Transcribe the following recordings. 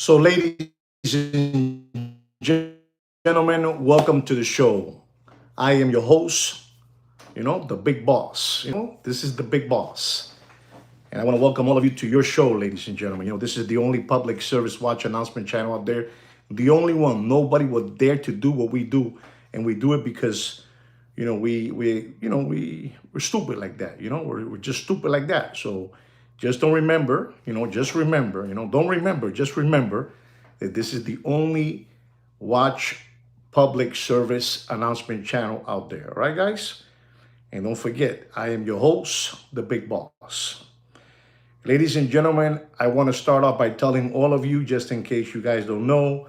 So, ladies and gentlemen, welcome to the show. I am your host, the big boss. This is the big boss. And I want to welcome all of you to your show, ladies and gentlemen. This is the only public service watch announcement channel out there. The only one. Nobody would dare to do what we do. And we do it because, we're stupid like that. We're just stupid like that. So just don't remember, just remember, don't remember, just remember that this is the only watch public service announcement channel out there. All right, guys? And don't forget, I am your host, the big boss. Ladies and gentlemen, I want to start off by telling all of you, just in case you guys don't know,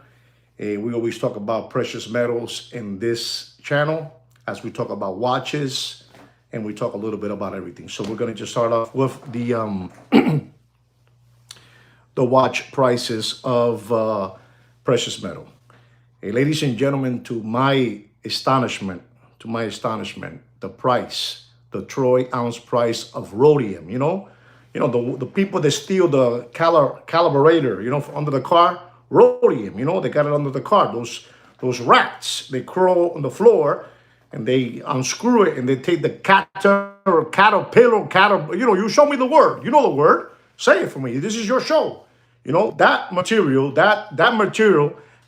we always talk about precious metals in this channel as we talk about watches and we talk a little bit about everything. So we're going to just start off with the watch prices of precious metal. Hey, ladies and gentlemen, to my astonishment, the price, the troy ounce price of rhodium, the people that steal the calibrator, under the car, rhodium, they got it under the car. Those rats, they crawl on the floor and they unscrew it and they take the caterpillar, you show me the word. You know the word. Say it for me. This is your show. That material,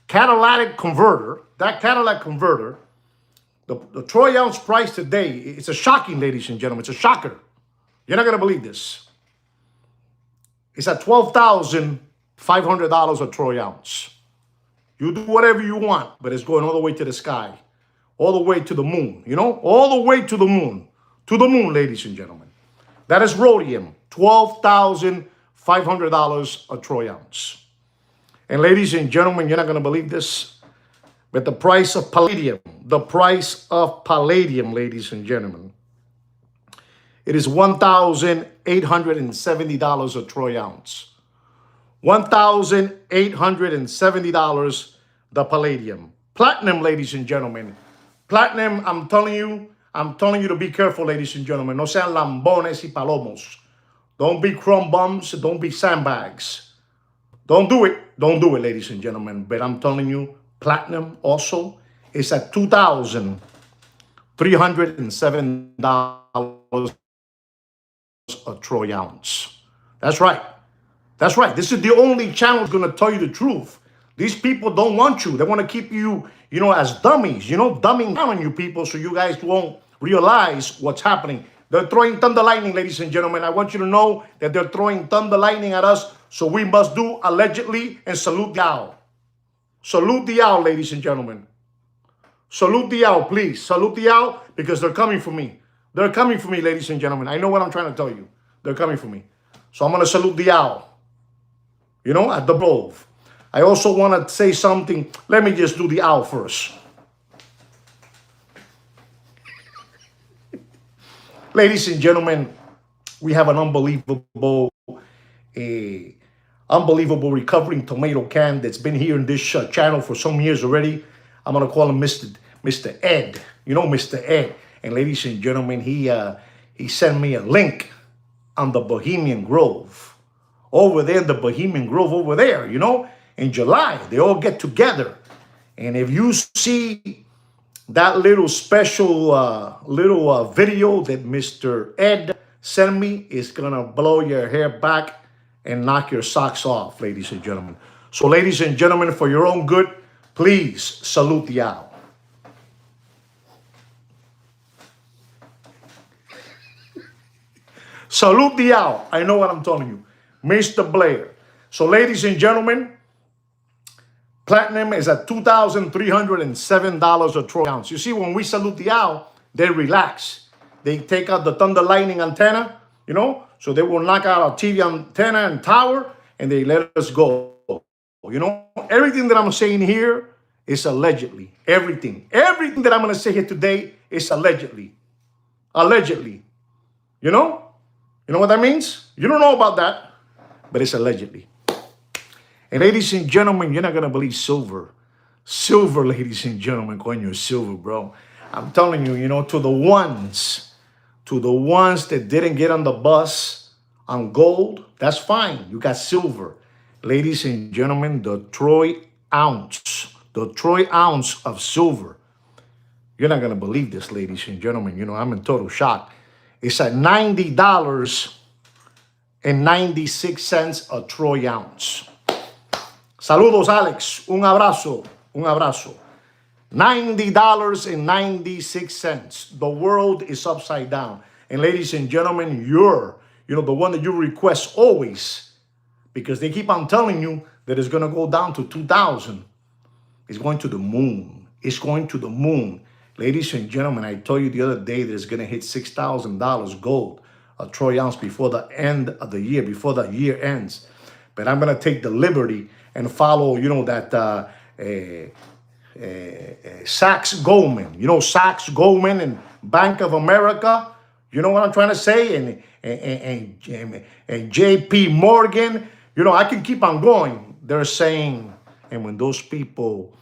catalytic converter, the troy ounce price today, it's a shocking, ladies and gentlemen. It's a shocker. You're not going to believe this. It's at $12,500 a troy ounce. You do whatever you want, but it's going all the way to the sky, all the way to the moon, all the way to the moon, ladies and gentlemen. That is rhodium, $12,500 a troy ounce. And ladies and gentlemen, you're not going to believe this, but the price of palladium, ladies and gentlemen, it is $1,870 a troy ounce. $1,870 the palladium. Platinum, ladies and gentlemen. Platinum, I'm telling you to be careful, ladies and gentlemen. No sean lambones y palomos. Don't be crumb bums. Don't be sandbags. Don't do it, ladies and gentlemen. But I'm telling you, platinum also is at $2,307 a troy ounce. That's right. This is the only channel that's going to tell you the truth. These people don't want you. They want to keep you, as dummies, dumbing down on you people so you guys won't realize what's happening. They're throwing thunder lightning, ladies and gentlemen. I want you to know that they're throwing thunder lightning at us, so we must do allegedly and salute the owl. Salute the owl, ladies and gentlemen. Salute the owl, please. Salute the owl, because they're coming for me. They're coming for me, ladies and gentlemen. I know what I'm trying to tell you. They're coming for me. So I'm going to salute the owl, at the grove. I also want to say something. Let me just do the owl first. Ladies and gentlemen, we have an unbelievable recovering tomato can that's been here in this channel for some years already. I'm going to call him Mr. Ed. Mr. Ed. And ladies and gentlemen, he sent me a link on the Bohemian Grove. Over there, the Bohemian Grove over there, in July. They all get together. And if you see that little special video that Mr. Ed sent me, it's going to blow your hair back and knock your socks off, ladies and gentlemen. So, ladies and gentlemen, for your own good, please salute the owl. Salute the owl. I know what I'm telling you. Mr. Blair. So, ladies and gentlemen, platinum is at $2,307 a troy ounce. You see, when we salute the owl, they relax. They take out the thunder lightning antenna, so they will knock out our TV antenna and tower, and they let us go. Everything that I'm saying here is allegedly. Everything that I'm going to say here today is allegedly. Allegedly. You know what that means? You don't know about that, but it's allegedly. And ladies and gentlemen, you're not going to believe silver. Silver, ladies and gentlemen, coño, silver, bro. I'm telling you, to the ones that didn't get on the bus on gold, that's fine. You got silver. Ladies and gentlemen, the Troy ounce of silver. You're not going to believe this, ladies and gentlemen. You know, I'm in total shock. It's at $90.96 a troy ounce. Saludos, Alex. Un abrazo. Un abrazo. $90.96. The world is upside down. And ladies and gentlemen, the one that you request always, because they keep on telling you that it's going to go down to 2,000. It's going to the moon. It's going to the moon. Ladies and gentlemen, I told you the other day that it's going to hit $6,000 gold, a troy ounce, before the end of the year, before the year ends. But I'm going to take the liberty and follow, that Sachs Goldman. You know, Sachs Goldman and Bank of America. You know what I'm trying to say? And JP Morgan. You know, I can keep on going. They're saying, and when those people,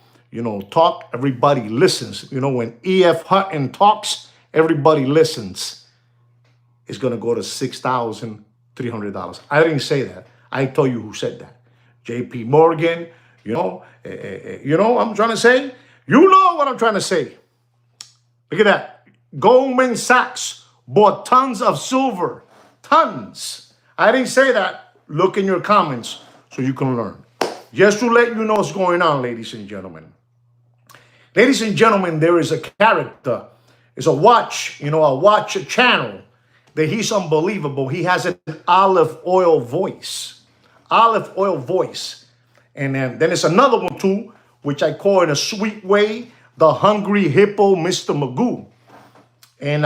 talk, everybody listens. You know, when E.F. Hutton talks, everybody listens. It's going to go to $6,300. I didn't say that. I told you who said that. J.P. Morgan, I'm trying to say? You know what I'm trying to say. Look at that. Goldman Sachs bought tons of silver. Tons. I didn't say that. Look in your comments so you can learn. Just to let you know what's going on, ladies and gentlemen. Ladies and gentlemen, there is a character. It's a watch, a channel that he's unbelievable. He has an olive oil voice. Olive oil voice. And then it's another one too, which I call in a sweet way, the Hungry Hippo, Mr. Magoo. And,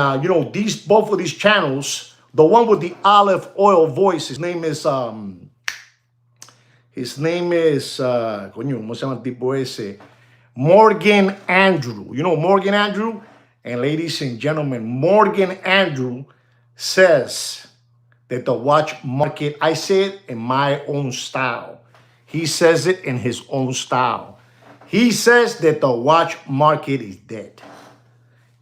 both of these channels, the one with the olive oil voice, his name is, ¿cómo se llama el tipo ese? Morgan Andrew. You know Morgan Andrew? And ladies and gentlemen, Morgan Andrew says that the watch market, I say it in my own style. He says it in his own style. He says that the watch market is dead.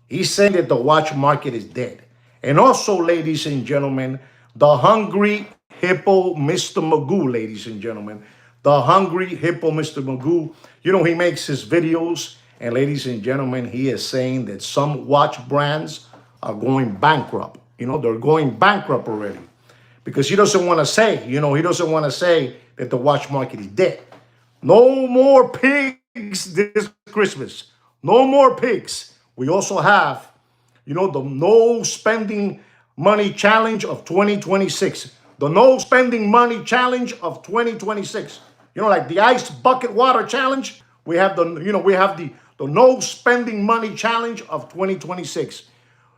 He's saying that the watch market is dead. And also, ladies and gentlemen, the Hungry Hippo, Mr. Magoo, ladies and gentlemen. The Hungry Hippo, Mr. Magoo. You know, he makes his videos. And ladies and gentlemen, he is saying that some watch brands are going bankrupt. They're going bankrupt already. Because he doesn't want to say, that the watch market is dead. No more pigs this Christmas. No more pigs. We also have, the no spending money challenge of 2026. The no spending money challenge of 2026. Like the ice bucket water challenge. We have the no spending money challenge of 2026.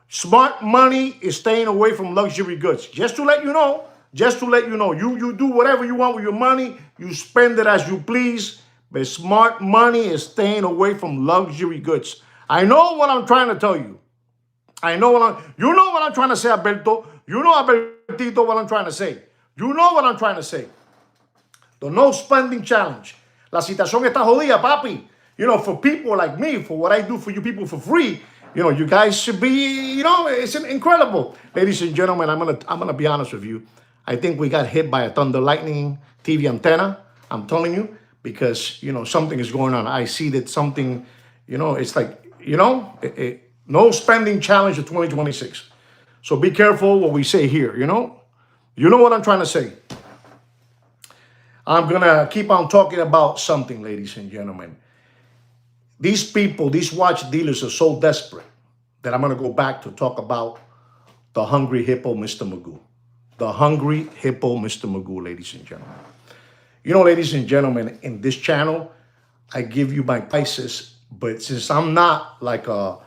Smart money is staying away from luxury goods. Just to let you know, you do whatever you want with your money. You spend it as you please. But smart money is staying away from luxury goods. I know what I'm trying to tell you. You know what I'm trying to say, Alberto. You know, Albertito, what I'm trying to say. You know what I'm trying to say. The no spending challenge. La situación está jodida, papi. For people like me, for what I do for you people for free, you guys should be, it's incredible. Ladies and gentlemen, I'm gonna be honest with you. I think we got hit by a thunder lightning TV antenna. I'm telling you, because, something is going on. I see that something, it's like, no spending challenge of 2026. So be careful what we say here, You know what I'm trying to say. I'm going to keep on talking about something, ladies and gentlemen. These people, these watch dealers are so desperate that I'm going to go back to talk about the Hungry Hippo, Mr. Magoo. The Hungry Hippo, Mr. Magoo, ladies and gentlemen. Ladies and gentlemen, in this channel, I give you my prices, but since I'm not like a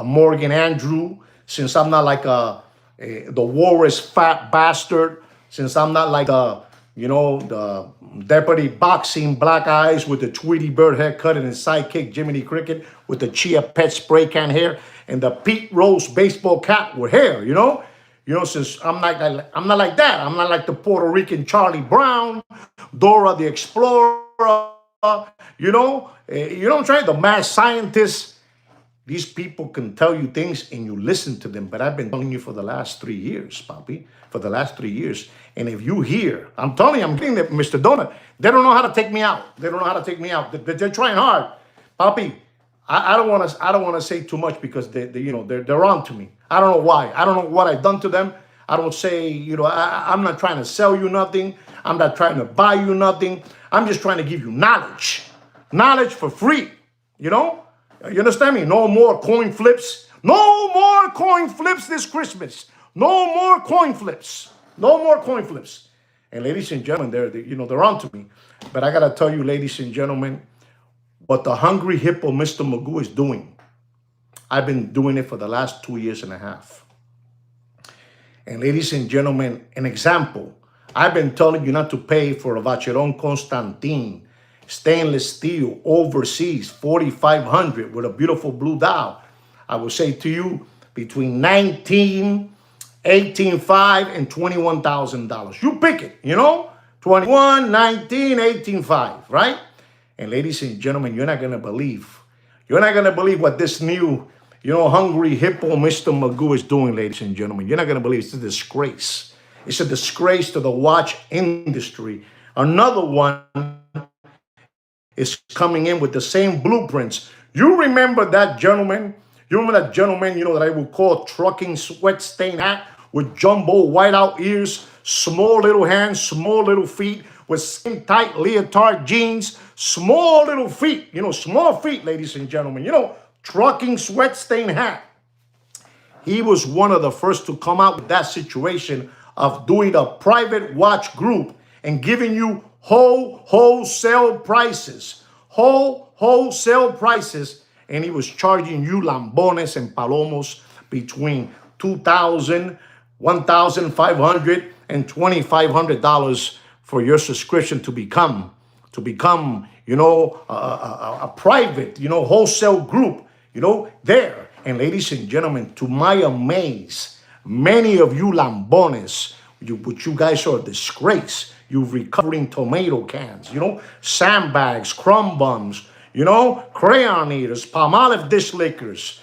Morgan Andrew, since I'm not like the Walrus fat bastard, since I'm not like the deputy boxing black eyes with the Tweety Bird haircut and his sidekick Jiminy Cricket with the Chia Pet spray can hair and the Pete Rose baseball cap with hair, since I'm not like that. I'm not like the Puerto Rican Charlie Brown, Dora the Explorer, what I'm trying, the mad scientist, These people can tell you things and you listen to them, but I've been telling you for the last 3 years, Papi, for the last 3 years. And if you hear, I'm telling you, I'm getting that, Mr. Donut, they don't know how to take me out. They don't know how to take me out. They're trying hard. Papi, I don't want to say too much because they're on to me. I don't know why. I don't know what I've done to them. I don't say, I'm not trying to sell you nothing. I'm not trying to buy you nothing. I'm just trying to give you knowledge. Knowledge for free, You understand me? No more coin flips. No more coin flips this Christmas. No more coin flips. No more coin flips. And ladies and gentlemen, they're on to me. But I got to tell you, ladies and gentlemen, what the Hungry Hippo, Mr. Magoo, is doing. I've been doing it for the last 2.5 years. And ladies and gentlemen, an example. I've been telling you not to pay for a Vacheron Constantin stainless steel overseas, 4,500 with a beautiful blue dial. I will say to you, between $18,500 and $21,000. You pick it, 21, 19, 18,500, right? And ladies and gentlemen, you're not going to believe. You're not going to believe what this new, Hungry Hippo, Mr. Magoo is doing, ladies and gentlemen. You're not going to believe it's a disgrace. It's a disgrace to the watch industry. Another one is coming in with the same blueprints. You remember that gentleman? That I would call trucking sweat stain hat with jumbo whiteout ears, small little hands, small little feet, with skin tight leotard jeans, small little feet, small feet, ladies and gentlemen, trucking sweat stain hat. He was one of the first to come out with that situation of doing a private watch group and giving you wholesale prices, wholesale prices. And he was charging you lambones and palomos between $2,000, $1,500, and $2,500 for your subscription to become, a private, wholesale group, there. And ladies and gentlemen, to my amaze, many of you lambones, which you guys are a disgrace. You recovering tomato cans, sandbags, crumb bums, crayon eaters, Palmolive dish lickers,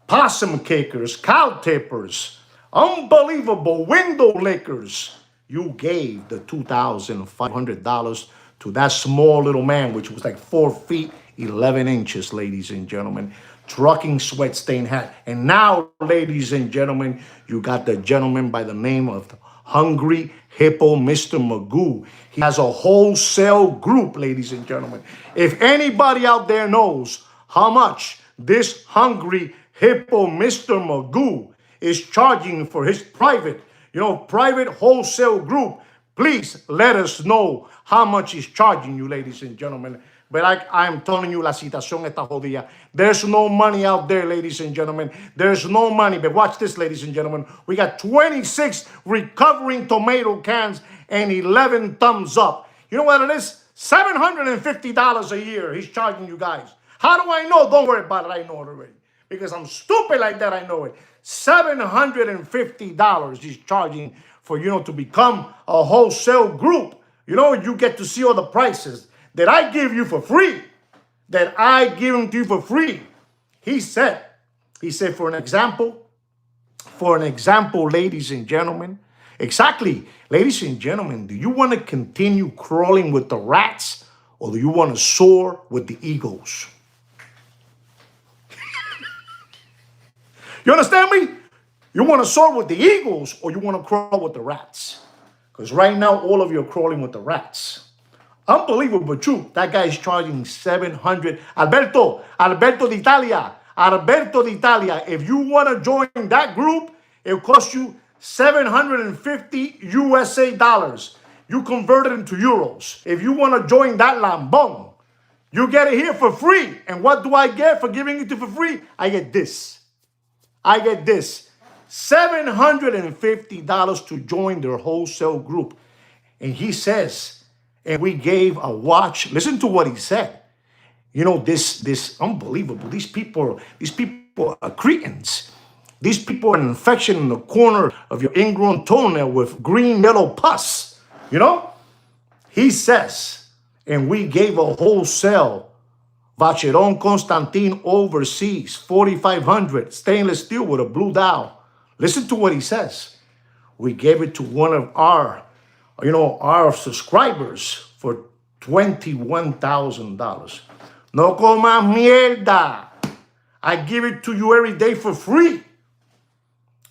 possum kickers, cow tippers, unbelievable window lickers. You gave the $2,500 to that small little man, which was like 4 feet, 11 inches, ladies and gentlemen. Trucking sweat stain hat. And now, ladies and gentlemen, you got the gentleman by the name of Hungry Hippo, Mr. Magoo. He has a wholesale group, ladies and gentlemen. If anybody out there knows how much this Hungry Hippo, Mr. Magoo, is charging for his private wholesale group, please let us know how much he's charging you, ladies and gentlemen. But I'm telling you, la situación está jodida. There's no money out there, ladies and gentlemen. There's no money. But watch this, ladies and gentlemen. We got 26 recovering tomato cans and 11 thumbs up. You know what it is? $750 a year he's charging you guys. How do I know? Don't worry about it. I know it already. Because I'm stupid like that, I know it. $750 he's charging for, to become a wholesale group. You get to see all the prices that I give you for free, He said, for an example, ladies and gentlemen, exactly, ladies and gentlemen, do you want to continue crawling with the rats or do you want to soar with the eagles? You understand me? You want to soar with the eagles or you want to crawl with the rats? Because right now, all of you are crawling with the rats. Unbelievable truth. That guy is charging $700. Alberto d'Italia. If you want to join that group, it'll cost you $750 USA. You convert it into euros. If you want to join that lambong, you get it here for free. And what do I get for giving it to you for free? I get this. $750 to join their wholesale group. And he says, and we gave a watch. Listen to what he said. This unbelievable. These people are cretins. These people are an infection in the corner of your ingrown toenail with green, yellow pus. He says, and we gave a wholesale Vacheron Constantin overseas, 4,500, stainless steel with a blue dial. Listen to what he says. We gave it to one of our, our subscribers for $21,000. No comas mierda. I give it to you every day for free.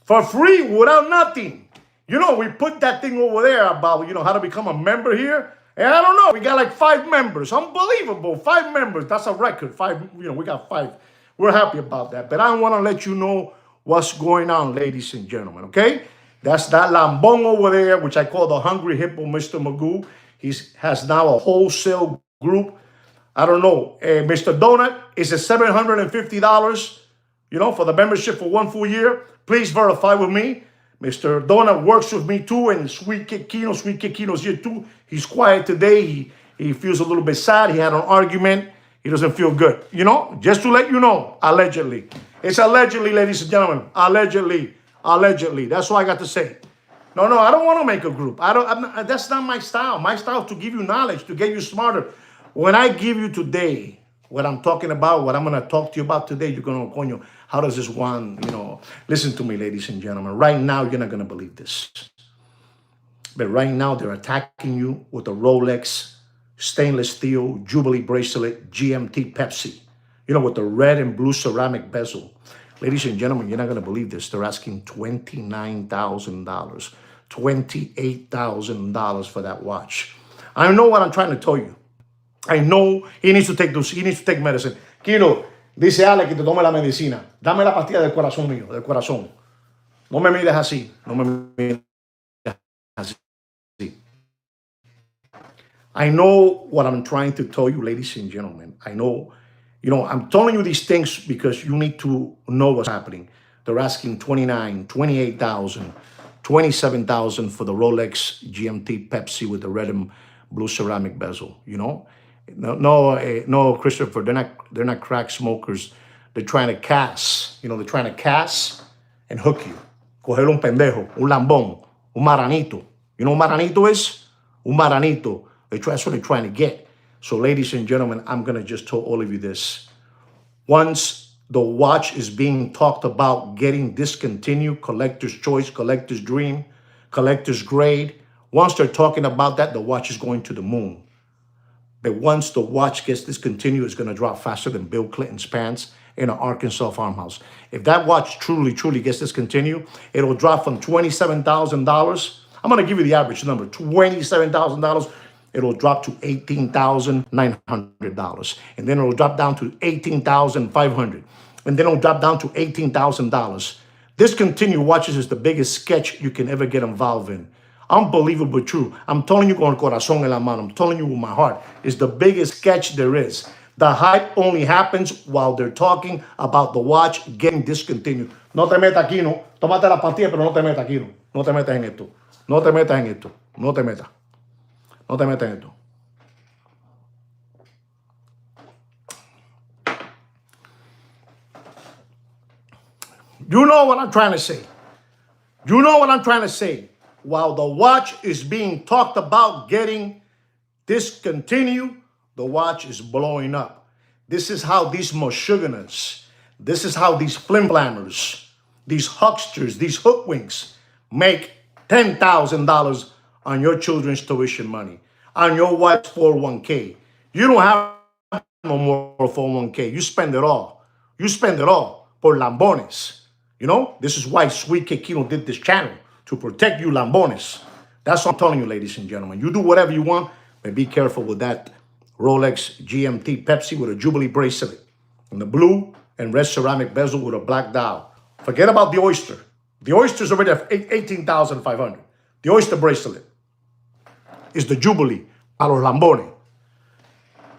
For free, without nothing. We put that thing over there about, how to become a member here. And I don't know, we got like 5 members. Unbelievable, 5 members. That's a record. 5, we got 5. We're happy about that. But I want to let you know what's going on, ladies and gentlemen, okay? That's that Lambong over there, which I call the Hungry Hippo, Mr. Magoo. He has now a wholesale group. I don't know. Mr. Donut is at $750, for the membership for 1 full year. Please verify with me. Mr. Donut works with me too, and Sweet Kikino's here too. He's quiet today. He feels a little bit sad. He had an argument. He doesn't feel good. Just to let you know, allegedly. It's allegedly, ladies and gentlemen. Allegedly. That's all I got to say. No, I don't want to make a group. That's not my style. My style is to give you knowledge, to get you smarter. When I give you today what I'm talking about, what I'm going to talk to you about today, you're going to, coño, how does this one, listen to me, ladies and gentlemen. Right now, you're not going to believe this. But right now, they're attacking you with a Rolex, stainless steel, Jubilee bracelet, GMT Pepsi, with the red and blue ceramic bezel. Ladies and gentlemen, you're not going to believe this. They're asking $29,000, $28,000 for that watch. I know what I'm trying to tell you. I know he needs to take medicine. Kino, dice Ale que te tome la medicina. Dame la pastilla del corazón mío, del corazón. No me mires así. No me mires así. I know what I'm trying to tell you, ladies and gentlemen. I know, I'm telling you these things because you need to know what's happening. They're asking $29,000, $28,000, $27,000 for the Rolex GMT Pepsi with the red and blue ceramic bezel, No, Christopher, they're not crack smokers. They're trying to cast, they're trying to cast and hook you. Coger un pendejo, un lambón, un maranito. You know what maranito is? Un maranito. That's what they're trying to get. So, ladies and gentlemen, I'm going to just tell all of you this. Once the watch is being talked about getting discontinued, collector's choice, collector's dream, collector's grade, once they're talking about that, the watch is going to the moon. But once the watch gets discontinued, it's going to drop faster than Bill Clinton's pants in an Arkansas farmhouse. If that watch truly gets discontinued, it'll drop from $27,000. I'm going to give you the average number, $27,000. It'll drop to $18,900. And then it'll drop down to $18,500. And then it'll drop down to $18,000. Discontinued watches is the biggest sketch you can ever get involved in. Unbelievable true. I'm telling you con el corazón en la mano. I'm telling you with my heart. It's the biggest sketch there is. The hype only happens while they're talking about the watch getting discontinued. No te metas aquí, no. Tómate la pastilla, pero no te metas aquí, no. No te metas en esto. No te metas en esto. No te metas. No te metas en esto. You know what I'm trying to say. You know what I'm trying to say. While the watch is being talked about getting discontinued, the watch is blowing up. This is how these Meshuggahs, this is how these flim-flammers, these hucksters, these hoodwinks make $10,000 on your children's tuition money, on your wife's 401k. You don't have no more 401k. You spend it all. You spend it all por lambones. This is why Sweet Kikino did this channel, to protect you lambones. That's what I'm telling you, ladies and gentlemen. You do whatever you want, but be careful with that Rolex GMT Pepsi with a Jubilee bracelet and the blue and red ceramic bezel with a black dial. Forget about the oyster. The oyster's already at $18,500. The oyster bracelet is the Jubilee a los lambones.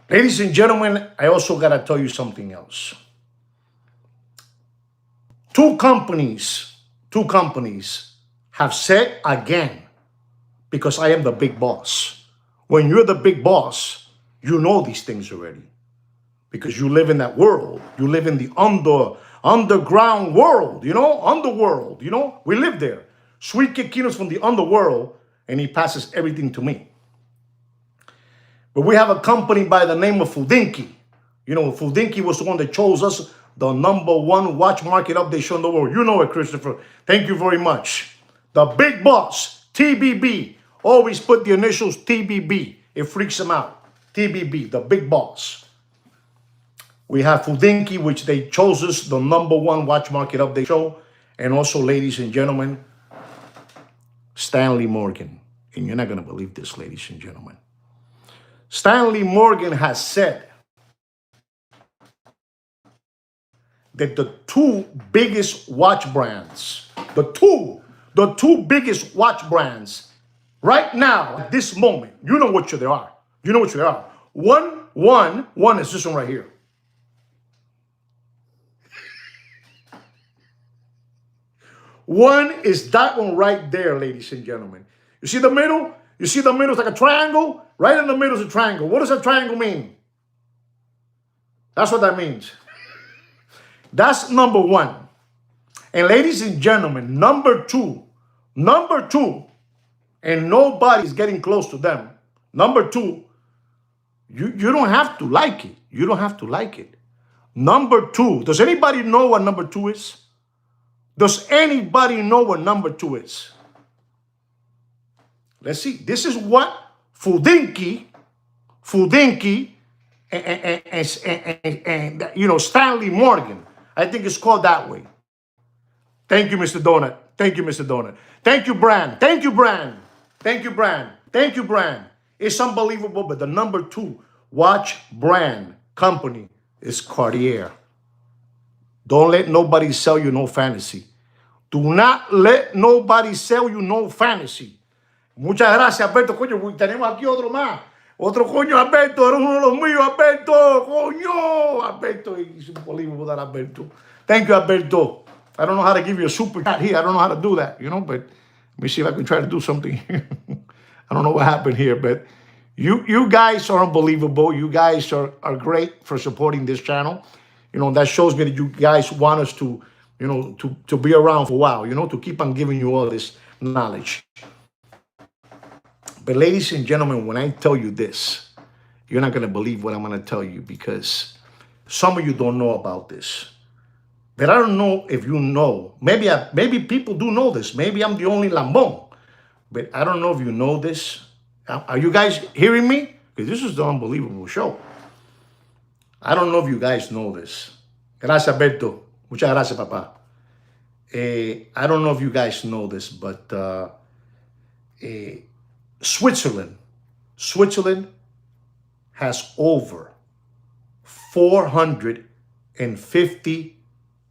Ladies and gentlemen, I also got to tell you something else. Two companies have said again, because I am the big boss. When you're the big boss, you know these things already. Because you live in that world. You live in the underground world, underworld, We live there. Sweet Kikino's from the underworld, and he passes everything to me. But we have a company by the name of Fudinki. You know, Fuldinki was the one that chose us the #1 watch market update show in the world. You know it, Christopher. Thank you very much. The big boss, TBB. Always put the initials TBB. It freaks them out. TBB, the big boss. We have Fuldinki, which they chose us the #1 watch market update show. And also, ladies and gentlemen, Stanley Morgan. And you're not going to believe this, ladies and gentlemen. Stanley Morgan has said that the two biggest watch brands, the two biggest watch brands right now at this moment, you know what they are. You know what they are. One is this one right here. One is that one right there, ladies and gentlemen. You see the middle? You see the middle? It's like a triangle. Right in the middle is a triangle. What does a triangle mean? That's what that means. That's #1. And ladies and gentlemen, #2, and nobody's getting close to them. #2, you don't have to like it. You don't have to like it. #2, does anybody know what #2 is? Does anybody know what #2 is? Let's see. This is what Fuldinki, and you know, Stanley Morgan. I think it's called that way. Thank you, Mr. Donut. Thank you, Mr. Donut. Thank you, Brand. Thank you, Brand. Thank you, Brand. Thank you, Brand. It's unbelievable, but the #2 watch brand company is Cartier. Don't let nobody sell you no fantasy. Do not let nobody sell you no fantasy. Muchas gracias, Alberto. Coño, tenemos aquí otro más. Otro coño, Alberto. Eres uno de los míos, Alberto. Coño, Alberto. It's unbelievable that Alberto. Thank you, Alberto. I don't know how to give you a super chat here. I don't know how to do that, you know, but let me see if I can try to do something here. I don't know what happened here, but you guys are unbelievable. You guys are great for supporting this channel. You know, that shows me that you guys want us to, you know, to be around for a while, you know, to keep on giving you all this knowledge. But ladies and gentlemen, when I tell you this, you're not going to believe what I'm going to tell you, because some of you don't know about this. But I don't know if you know. Maybe people do know this. Maybe I'm the only lambón. But I don't know if you know this. Are you guys hearing me? Because this is the unbelievable show. I don't know if you guys know this. Gracias, Alberto. Muchas gracias, papá. I don't know if you guys know this, but Switzerland has over 450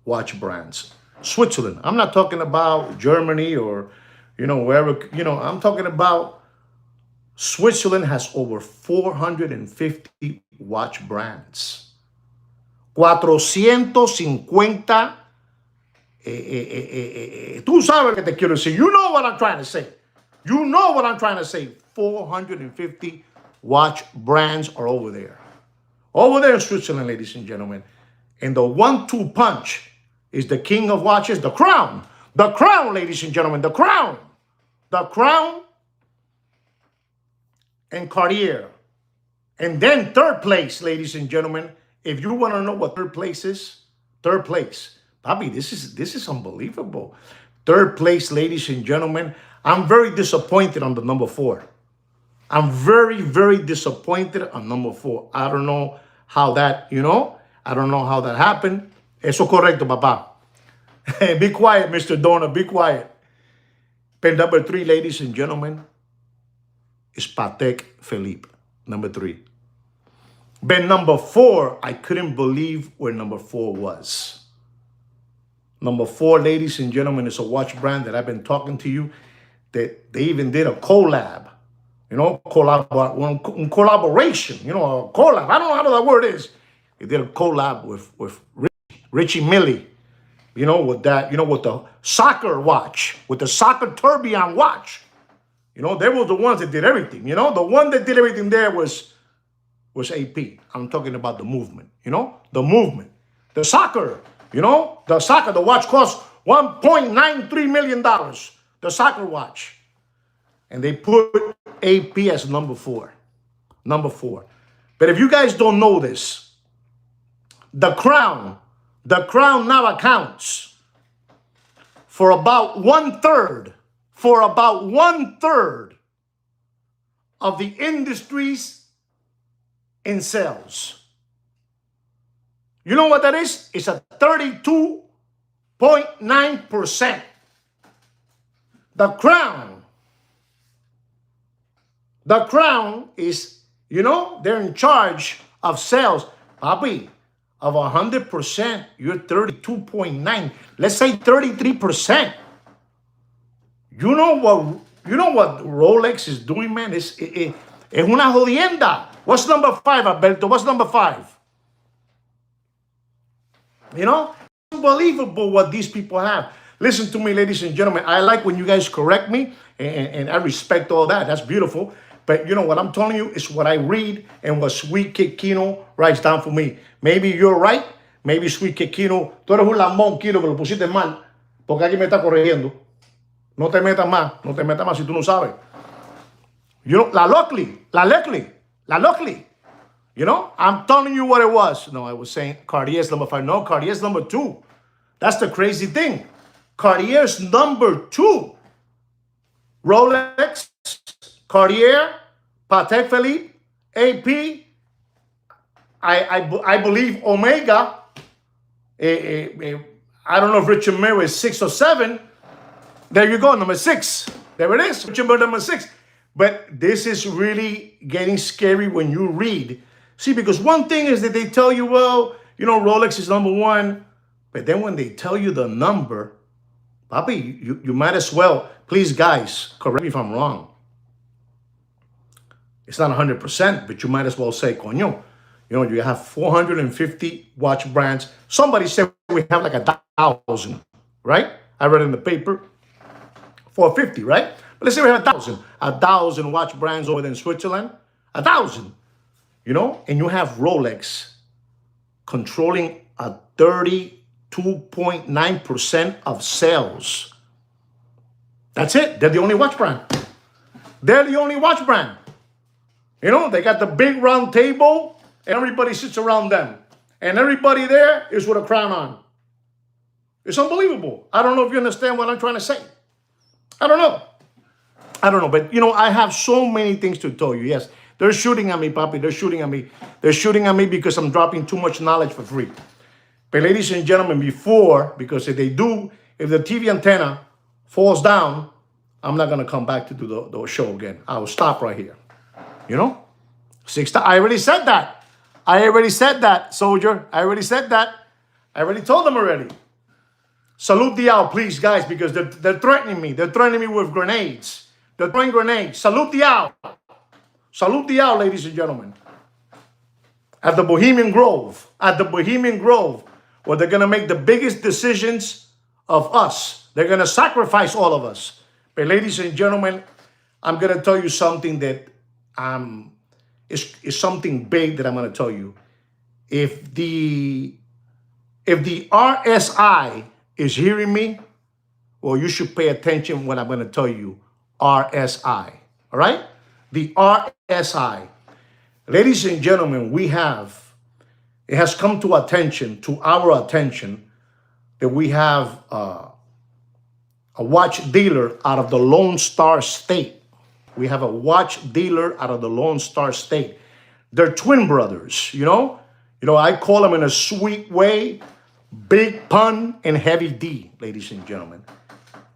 watch brands. Switzerland. I'm not talking about Germany or, you know, wherever, you know, I'm talking about Switzerland has over 450 watch brands. 450. Tú sabes que te quiero decir. You know what I'm trying to say. You know what I'm trying to say. 450 watch brands are over there. Over there in Switzerland, ladies and gentlemen. And the 1-2 punch is the king of watches, the Crown. The Crown, ladies and gentlemen, the Crown. The Crown and Cartier. And then third place, ladies and gentlemen. If you want to know what third place is, third place. Bobby, this is unbelievable. Third place, ladies and gentlemen. I'm very disappointed on the #4. I'm very, very disappointed on #4. I don't know how that, you know, I don't know how that happened. Eso correcto, papá. Be quiet, Mr. Donor, be quiet. But #3, ladies and gentlemen, is Patek Philippe, #3. But #4, I couldn't believe where #4 was. #4, ladies and gentlemen, is a watch brand that I've been talking to you, that they even did a collab, you know, collaboration, you know, a collab. I don't know how that word is. They did a collab with Richie Mille, you know, with that, you know, with the soccer watch, with the soccer tourbillon watch. You know, they were the ones that did everything. You know, the one that did everything there was AP. I'm talking about the movement, you know, the movement. The soccer, you know, the soccer, the watch cost $1.93 million. The soccer watch. And they put AP as #4. #4. But if you guys don't know this, The Crown now accounts for about one third of the industries in sales. You know what that is? It's a 32.9%. The Crown is, they're in charge of sales. Papi, of 100%, you're 32.9. Let's say 33%. You know what Rolex is doing, man? Es una jodienda. What's number 5, Alberto? What's number 5? Unbelievable what these people have. Listen to me, ladies and gentlemen. I like when you guys correct me, and I respect all that. That's beautiful. But what I'm telling you is what I read and what Sweet Kid Kino writes down for me. Maybe you're right. Maybe Sweet Kid Kino, tú eres un lambón, Kino, que lo pusiste mal, porque aquí me está corrigiendo. No te metas más si tú no sabes. La Lockley. I'm telling you what it was. No, I was saying Cartier's number 5. No, Cartier's number 2. That's the crazy thing. Cartier's number 2. Rolex, Cartier, Patek Philippe, AP, I believe Omega. I don't know if Richard Mille is 6 or 7. There you go, number 6. There it is, Richard Mille number 6. But this is really getting scary when you read. See, because one thing is that they tell you, well, Rolex is number 1. But then when they tell you the number, Papi, you might as well, please guys, correct me if I'm wrong. It's not 100%, but you might as well say, coño, you have 450 watch brands. Somebody said we have like 1,000, right? I read in the paper, 450, right? But let's say we have 1,000 watch brands over there in Switzerland, 1,000, and you have Rolex controlling a 32.9% of sales. That's it. They're the only watch brand. They got the big round table and everybody sits around them. And everybody there is with a crown on. It's unbelievable. I don't know if you understand what I'm trying to say. I don't know. But, I have so many things to tell you. Yes, they're shooting at me, Papi. They're shooting at me. They're shooting at me because I'm dropping too much knowledge for free. But ladies and gentlemen, because if the TV antenna falls down, I'm not going to come back to do the show again. I will stop right here. 6. I already said that. Soldier. I already said that. I already told them already. Salute Diao, please, guys, because they're threatening me. They're threatening me with grenades. They're throwing grenades. Salute Diao. Salute Diao, ladies and gentlemen. At the Bohemian Grove, where they're going to make the biggest decisions of us. They're going to sacrifice all of us. But ladies and gentlemen, I'm going to tell you something that is something big that I'm going to tell you. If the RSI is hearing me, well, you should pay attention when I'm going to tell you RSI. All right? The RSI. Ladies and gentlemen, it has come to our attention that we have a watch dealer out of the Lone Star State. We have a watch dealer out of the Lone Star State. They're twin brothers, I call them in a sweet way, Big Pun and Heavy D, ladies and gentlemen.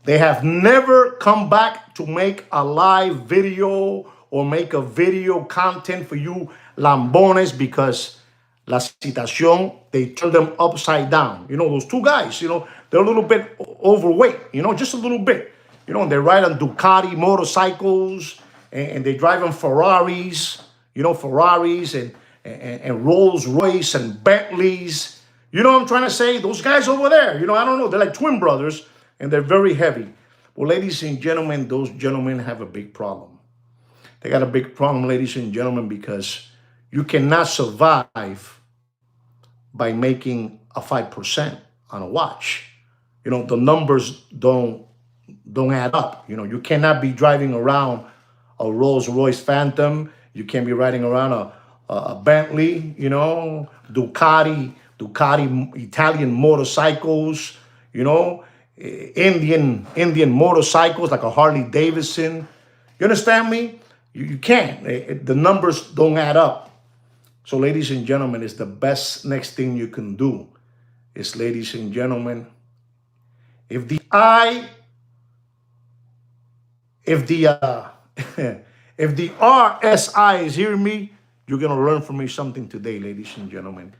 They have never come back to make a live video or make a video content for you lambones because La Citación, they turned them upside down. Those two guys, they're a little bit overweight, just a little bit. They ride on Ducati motorcycles and they drive on Ferraris, Ferraris and Rolls Royce and Bentleys. You know what I'm trying to say? Those guys over there, I don't know. They're like twin brothers and they're very heavy. Well, ladies and gentlemen, those gentlemen have a big problem. They got a big problem, ladies and gentlemen, because you cannot survive by making a 5% on a watch. The numbers don't add up. You cannot be driving around a Rolls Royce Phantom. You can't be riding around a Bentley, Ducati Ducati Italian motorcycles, you know, Indian motorcycles like a Harley Davidson. You understand me? You can't. The numbers don't add up. So, ladies and gentlemen, it's the best next thing you can do. Is, ladies and gentlemen, if the if the if the RSI is hearing me, you're gonna learn from me something today, ladies and gentlemen.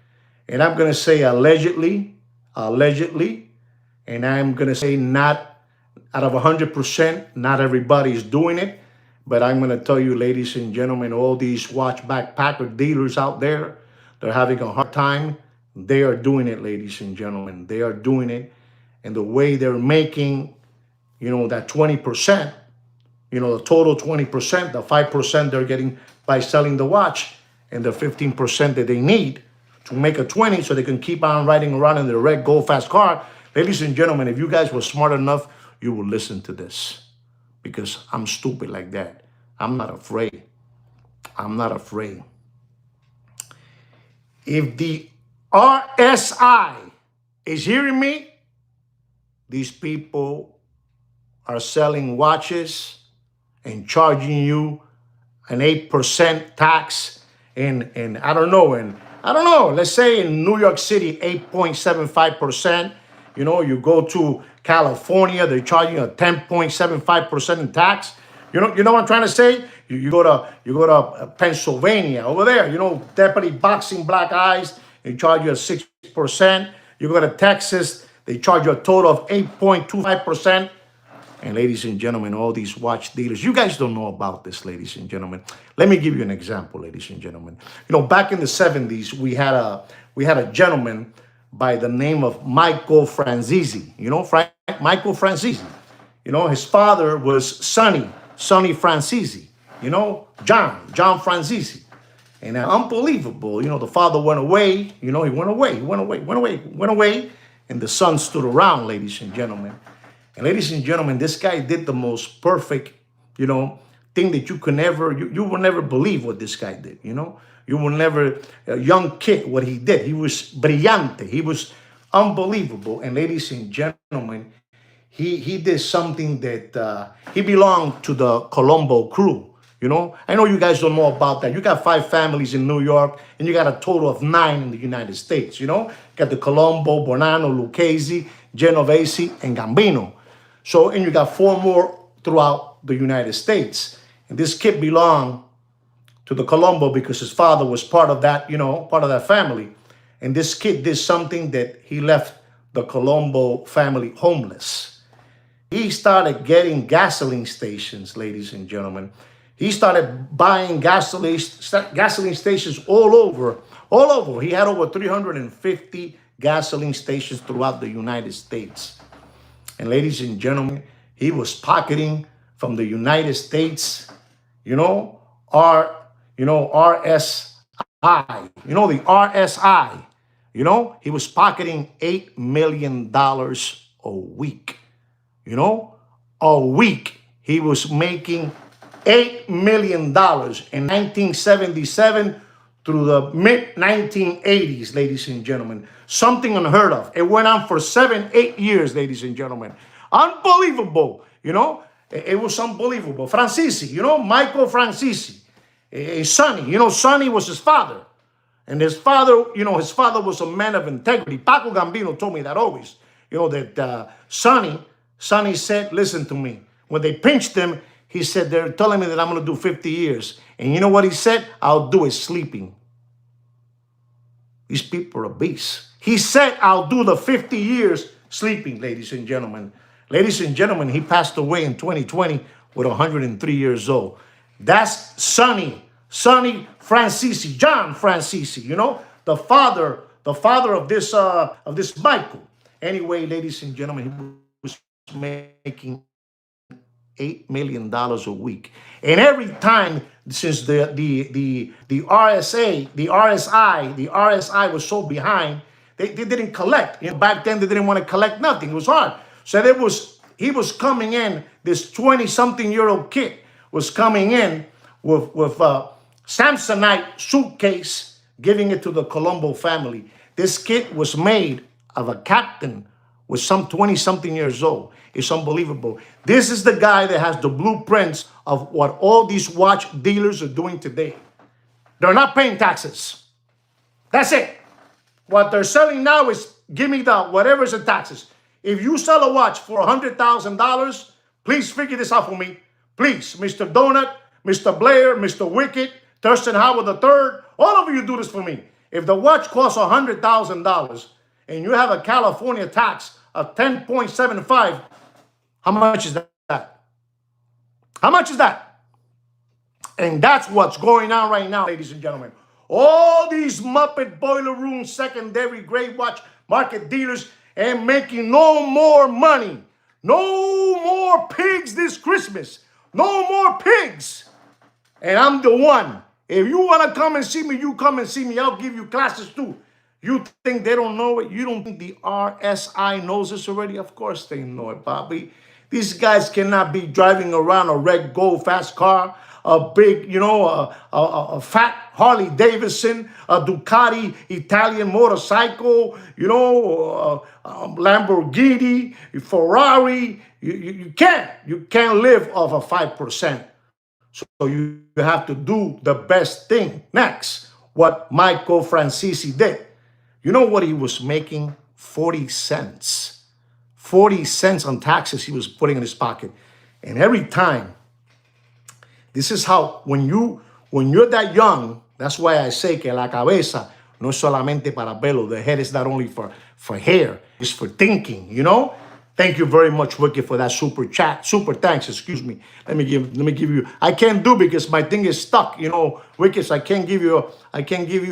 And I'm gonna say allegedly, and I'm gonna say not out of 100%, not everybody is doing it. But I'm going to tell you, ladies and gentlemen, all these watch backpacker dealers out there, they're having a hard time. They are doing it, ladies and gentlemen. They are doing it. And the way they're making, you know, that 20%, you know, the total 20%, the 5% they're getting by selling the watch, and the 15% that they need to make a 20 so they can keep on riding around in their red Go Fast car. Ladies and gentlemen, if you guys were smart enough, you would listen to this. Because I'm stupid like that. I'm not afraid. I'm not afraid. If the RSI is hearing me, these people are selling watches and charging you an 8% tax and I don't know, let's say in New York City, 8.75%. You know, you go to California, they're charging a 10.75% in tax. You know what I'm trying to say? You go to Pennsylvania over there. You know, Deputy Boxing Black Eyes, they charge you a 6%. You go to Texas, they charge you a total of 8.25%. And ladies and gentlemen, all these watch dealers, you guys don't know about this, ladies and gentlemen. Let me give you an example, ladies and gentlemen. You know, back in the 70s, we had a gentleman by the name of Michael Franzese. You know, Michael Franzese. You know, his father was Sonny Franzese. You know, John Franzese. And unbelievable, you know, the father went away. You know, he went away. And the son stood around, ladies and gentlemen. And ladies and gentlemen, this guy did the most perfect, you know, thing that you can never, you will never believe what this guy did, you know. You will never, a young kid, what he did. He was brillante. He was unbelievable. And ladies and gentlemen, he did something that he belonged to the Colombo crew. You know, I know you guys don't know about that. You got 5 families in New York, and you got a total of 9 in the United States. You know, you got the Colombo, Bonanno, Lucchese, Genovese, and Gambino. So, and you got 4 more throughout the United States. And this kid belonged to the Colombo because his father was part of that, you know, part of that family. And this kid did something that he left the Colombo family homeless. He started getting gasoline stations, ladies and gentlemen. He started buying gasoline stations all over. He had over 350 gasoline stations throughout the United States. And ladies and gentlemen, he was pocketing from the United States, you know, RSI, you know, the RSI, you know, he was pocketing $8 million a week, you know, a week. He was making $8 million in 1977 through the mid-1980s, ladies and gentlemen. Something unheard of. It went on for 7-8 years, ladies and gentlemen. Unbelievable, you know. It was unbelievable. Franzese, you know, Michael Franzese. Sonny, you know, Sonny was his father. And his father, you know, his father was a man of integrity. Paco Gambino told me that always. You know, that Sonny said, listen to me. When they pinched him, he said, they're telling me that I'm going to do 50 years. And you know what he said? I'll do it sleeping. These people are beasts. He said, I'll do the 50 years sleeping, ladies and gentlemen. Ladies and gentlemen, he passed away in 2020 with 103 years old. That's Sonny Franzese, John Franzese, you know, the father of this Michael. Anyway, ladies and gentlemen, he was making $8 million a week. And every time since the RSI was so behind, they didn't collect. You know, back then they didn't want to collect nothing. It was hard. So he was coming in, this 20-something-year-old kid was coming in with a Samsonite suitcase, giving it to the Colombo family. This kit was made of a captain with some 20-something years old. It's unbelievable. This is the guy that has the blueprints of what all these watch dealers are doing today. They're not paying taxes. That's it. What they're selling now is give me the whatever's the taxes. If you sell a watch for $100,000, please figure this out for me. Please, Mr. Donut, Mr. Blair, Mr. Wicked, Thurston Howard III, all of you do this for me. If the watch costs $100,000 and you have a California tax of 10.75, how much is that? How much is that? And that's what's going on right now, ladies and gentlemen. All these Muppet boiler room secondary grade watch market dealers ain't making no more money. No more pigs this Christmas. No more pigs. And I'm the one. If you want to come and see me, you come and see me. I'll give you classes too. You think they don't know it? You don't think the RSI knows this already? Of course they know it, Bobby. These guys cannot be driving around a red Gold fast car, a big, a fat Harley Davidson, a Ducati Italian motorcycle, Lamborghini, Ferrari. You can't. You can't live off of 5%. So you have to do the best thing. Next, what Michael Francisi did. You know what he was making? 40 cents. 40 cents on taxes he was putting in his pocket. And every time, this is how, when you're that young, that's why I say que la cabeza no es solamente para pelo. The head is not only for hair, it's for thinking, Thank you very much, Wiki, for that super chat. Super thanks, excuse me. Let me give you, I can't do because my thing is stuck, Wiki, so I can't give you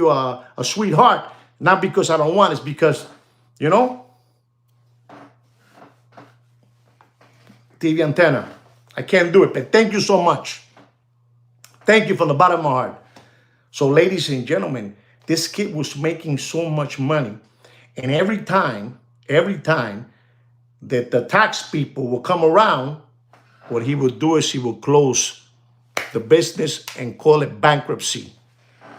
a sweetheart. Not because I don't want, it's because, TV antenna. I can't do it, but thank you so much. Thank you from the bottom of my heart. So, ladies and gentlemen, this kid was making so much money. And every time that the tax people will come around, what he would do is he would close the business and call it bankruptcy.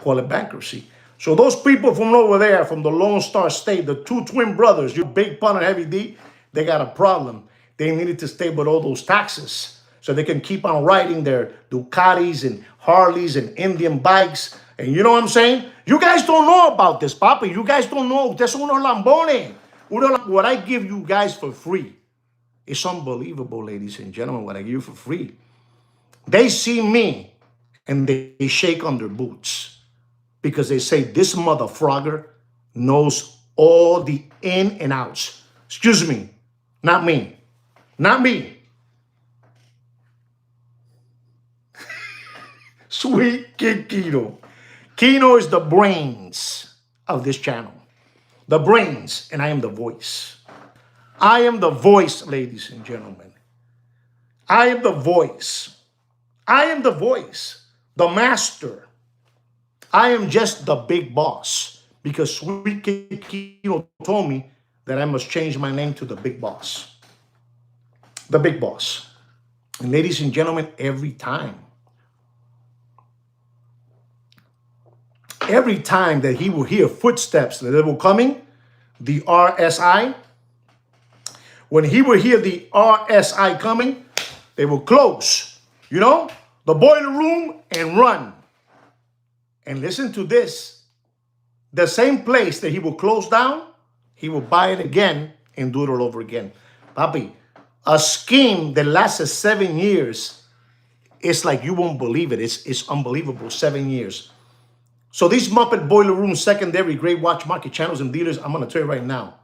Call it bankruptcy. So those people from over there, from the Lone Star State, the two twin brothers, you Big Pun and Heavy D, they got a problem. They needed to stay with all those taxes so they can keep on riding their Ducatis and Harleys and Indian bikes. And you know what I'm saying? You guys don't know about this, Papa. You guys don't know. That's unos lambones. What I give you guys for free. It's unbelievable, ladies and gentlemen, what I give you for free. They see me and they shake on their boots because they say this mother frogger knows all the in and outs. Excuse me, not me. Not me. Sweet Kid Kino. Kino is the brains of this channel. The brains, and I am the voice. I am the voice, ladies and gentlemen. I am the voice. I am the voice, the master. I am just the big boss because Sweet Kid Kino told me that I must change my name to the big boss. The big boss. And ladies and gentlemen, every time that he will hear footsteps that they were coming, the RSI, when he will hear the RSI coming, they will close, the boiler room and run. And listen to this. The same place that he will close down, he will buy it again and do it all over again. Papi, a scheme that lasted 7 years, it's like you won't believe it. It's unbelievable, 7 years. So these Muppet Boiler Room secondary grade watch market channels and dealers, I'm going to tell you right now,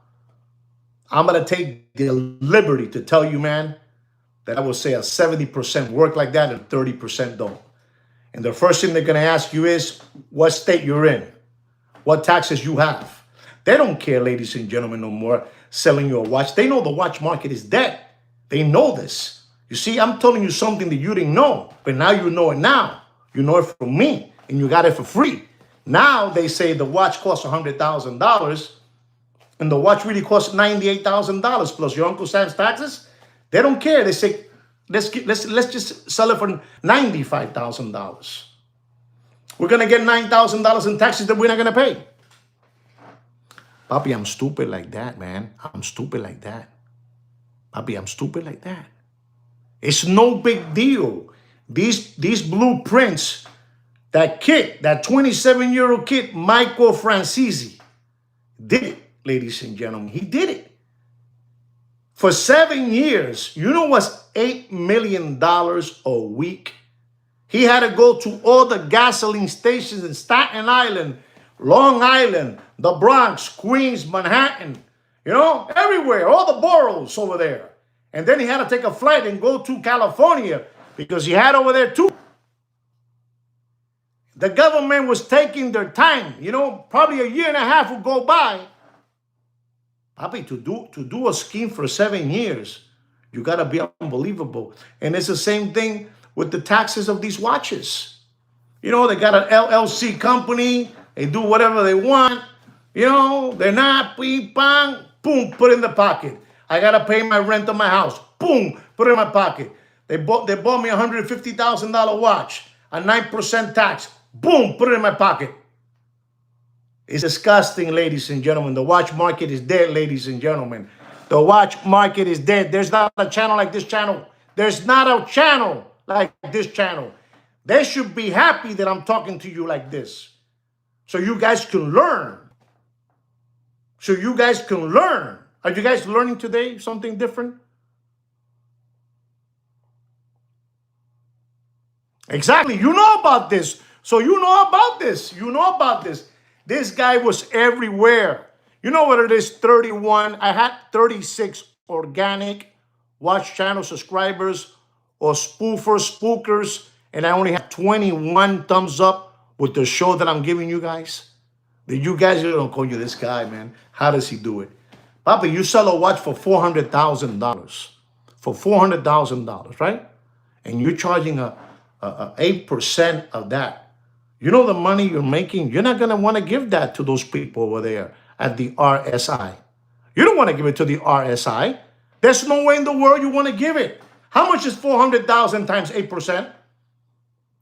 I'm going to take the liberty to tell you, man, that I will say a 70% work like that and 30% don't. And the first thing they're going to ask you is what state you're in, what taxes you have. They don't care, ladies and gentlemen, no more selling you a watch. They know the watch market is dead. They know this. You see, I'm telling you something that you didn't know, but now you know it now. You know it from me, and you got it for free. Now they say the watch costs $100,000, and the watch really costs $98,000 plus your Uncle Sam's taxes. They don't care. They say, let's just sell it for $95,000. We're gonna get $9,000 in taxes that we're not gonna pay. Papi, I'm stupid like that, man. I'm stupid like that. Papi, I'm stupid like that. It's no big deal. These blueprints, that kid, that 27-year-old kid, Michael Francisi, did it, ladies and gentlemen. He did it. For 7 years, you know what's $8 million a week? He had to go to all the gasoline stations in Staten Island, Long Island, the Bronx, Queens, Manhattan, you know, everywhere, all the boroughs over there. And then he had to take a flight and go to California because he had over there too. The government was taking their time, you know, probably a year and a half would go by. Papi, to do a scheme for 7 years, you got to be unbelievable. And it's the same thing with the taxes of these watches. You know, they got an LLC company. They do whatever they want. You know, they're not, beep, bang, boom, put it in the pocket. I got to pay my rent on my house. Boom, put it in my pocket. They bought me a $150,000 watch, a 9% tax. Boom, put it in my pocket. It's disgusting, ladies and gentlemen. The watch market is dead, ladies and gentlemen. The watch market is dead. There's not a channel like this channel. There's not a channel like this channel. They should be happy that I'm talking to you like this. So you guys can learn. So you guys can learn. Are you guys learning today something different? Exactly. You know about this. So you know about this. You know about this. This guy was everywhere. You know what it is? 31. I had 36 organic watch channel subscribers or spookers, and I only have 21 thumbs up with the show that I'm giving you guys. That you guys don't call you this guy, man. How does he do it? Papa, you sell a watch for $400,000. For $400,000, right? And you're charging a 8% of that. You know the money you're making? You're not going to want to give that to those people over there at the RSI. You don't want to give it to the RSI. There's no way in the world you want to give it. How much is 400,000 times 8%?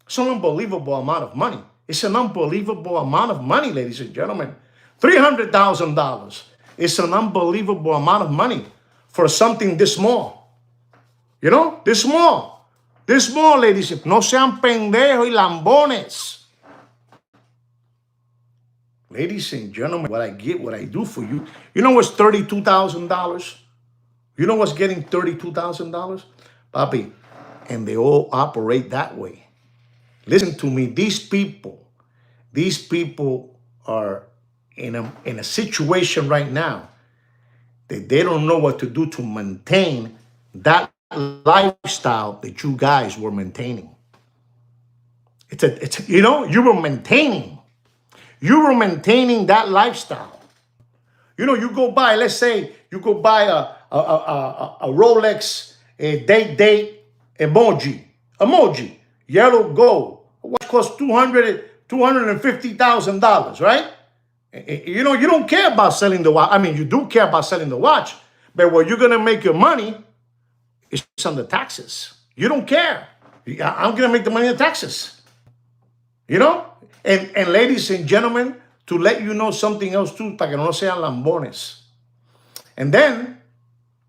It's an unbelievable amount of money. It's an unbelievable amount of money, ladies and gentlemen. $300,000. It's an unbelievable amount of money for something this small. You know, this small. This small, ladies. No sean pendejos y lambones. Ladies and gentlemen, what I get, what I do for you. You know what's $32,000? You know what's getting $32,000? Papi, and they all operate that way. Listen to me. These people are in a situation right now that they don't know what to do to maintain that lifestyle that you guys were maintaining. It's you know, you were maintaining that lifestyle. You know, you go buy, let's say you go buy a Rolex, a date emoji, yellow gold. A watch costs $250,000, right? You know, you don't care about selling the watch. I mean, you do care about selling the watch, but where you're going to make your money is on the taxes. You don't care. I'm going to make the money on taxes. You know? And ladies and gentlemen, to let you know something else too, para que no sean lambones. And then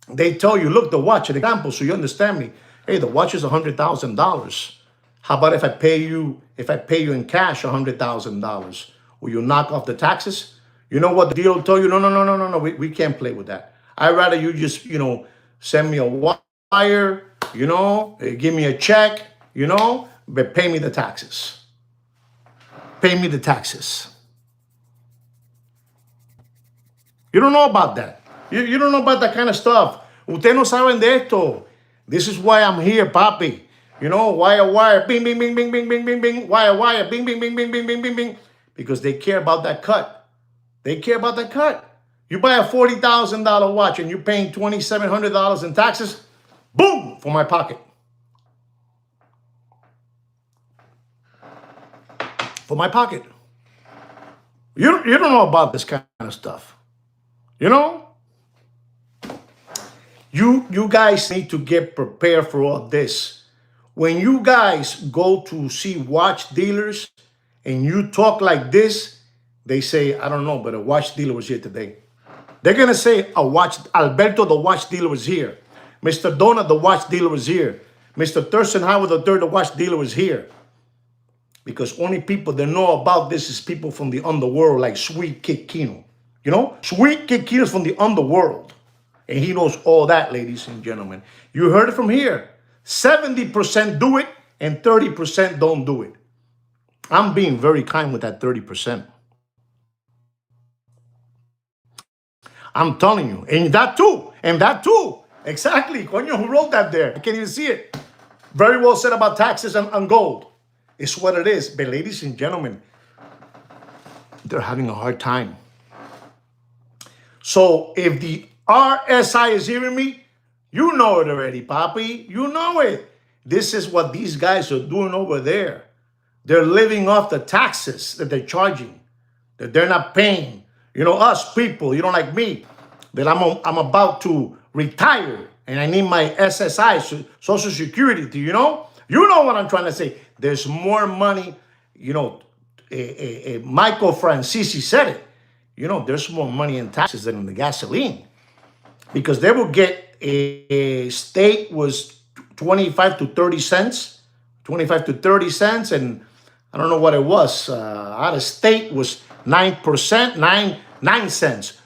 they tell you, look, the watch, an example, so you understand me. Hey, the watch is $100,000. How about if I pay you in cash $100,000? Will you knock off the taxes? You know what the deal told you? No. We can't play with that. I'd rather you just, you know, send me a wire, you know, give me a check, you know, but pay me the taxes. Pay me the taxes. You don't know about that. You don't know about that kind of stuff. Ustedes no saben de esto. This is why I'm here, papi. You know, wire, bing, bing, bing, bing, bing, bing, bing, bing, wire, bing, bing, bing, bing, bing, bing, bing, bing. Because they care about that cut. They care about that cut. You buy a $40,000 watch and you're paying $2,700 in taxes. Boom, for my pocket. For my pocket. You don't know about this kind of stuff. You know? You guys need to get prepared for all this. When you guys go to see watch dealers and you talk like this, they say, I don't know, but a watch dealer was here today. They're going to say, Alberto, the watch dealer is here. Mr. Donut, the watch dealer is here. Mr. Thurston Howard III, the watch dealer is here. Because only people that know about this is people from the underworld, like Sweet Kid Kino. You know, Sweet Kid Kino is from the underworld. And he knows all that, ladies and gentlemen. You heard it from here. 70% do it and 30% don't do it. I'm being very kind with that 30%. I'm telling you. And that too. And that too. Exactly. Coño, who wrote that there? I can't even see it. Very well said about taxes and gold. It's what it is. But ladies and gentlemen, they're having a hard time. So if the RSI is hearing me, you know it already, papi. You know it. This is what these guys are doing over there. They're living off the taxes that they're charging, that they're not paying. You know, us people, you know, like me, that I'm about to retire and I need my SSI, Social Security, do you know? You know what I'm trying to say. There's more money, you know, Michael Francisi said it. You know, there's more money in taxes than in the gasoline. Because they will get a state was 25 to 30 cents, 25 to 30 cents, and I don't know what it was. Out of state was 9%, 9 cents.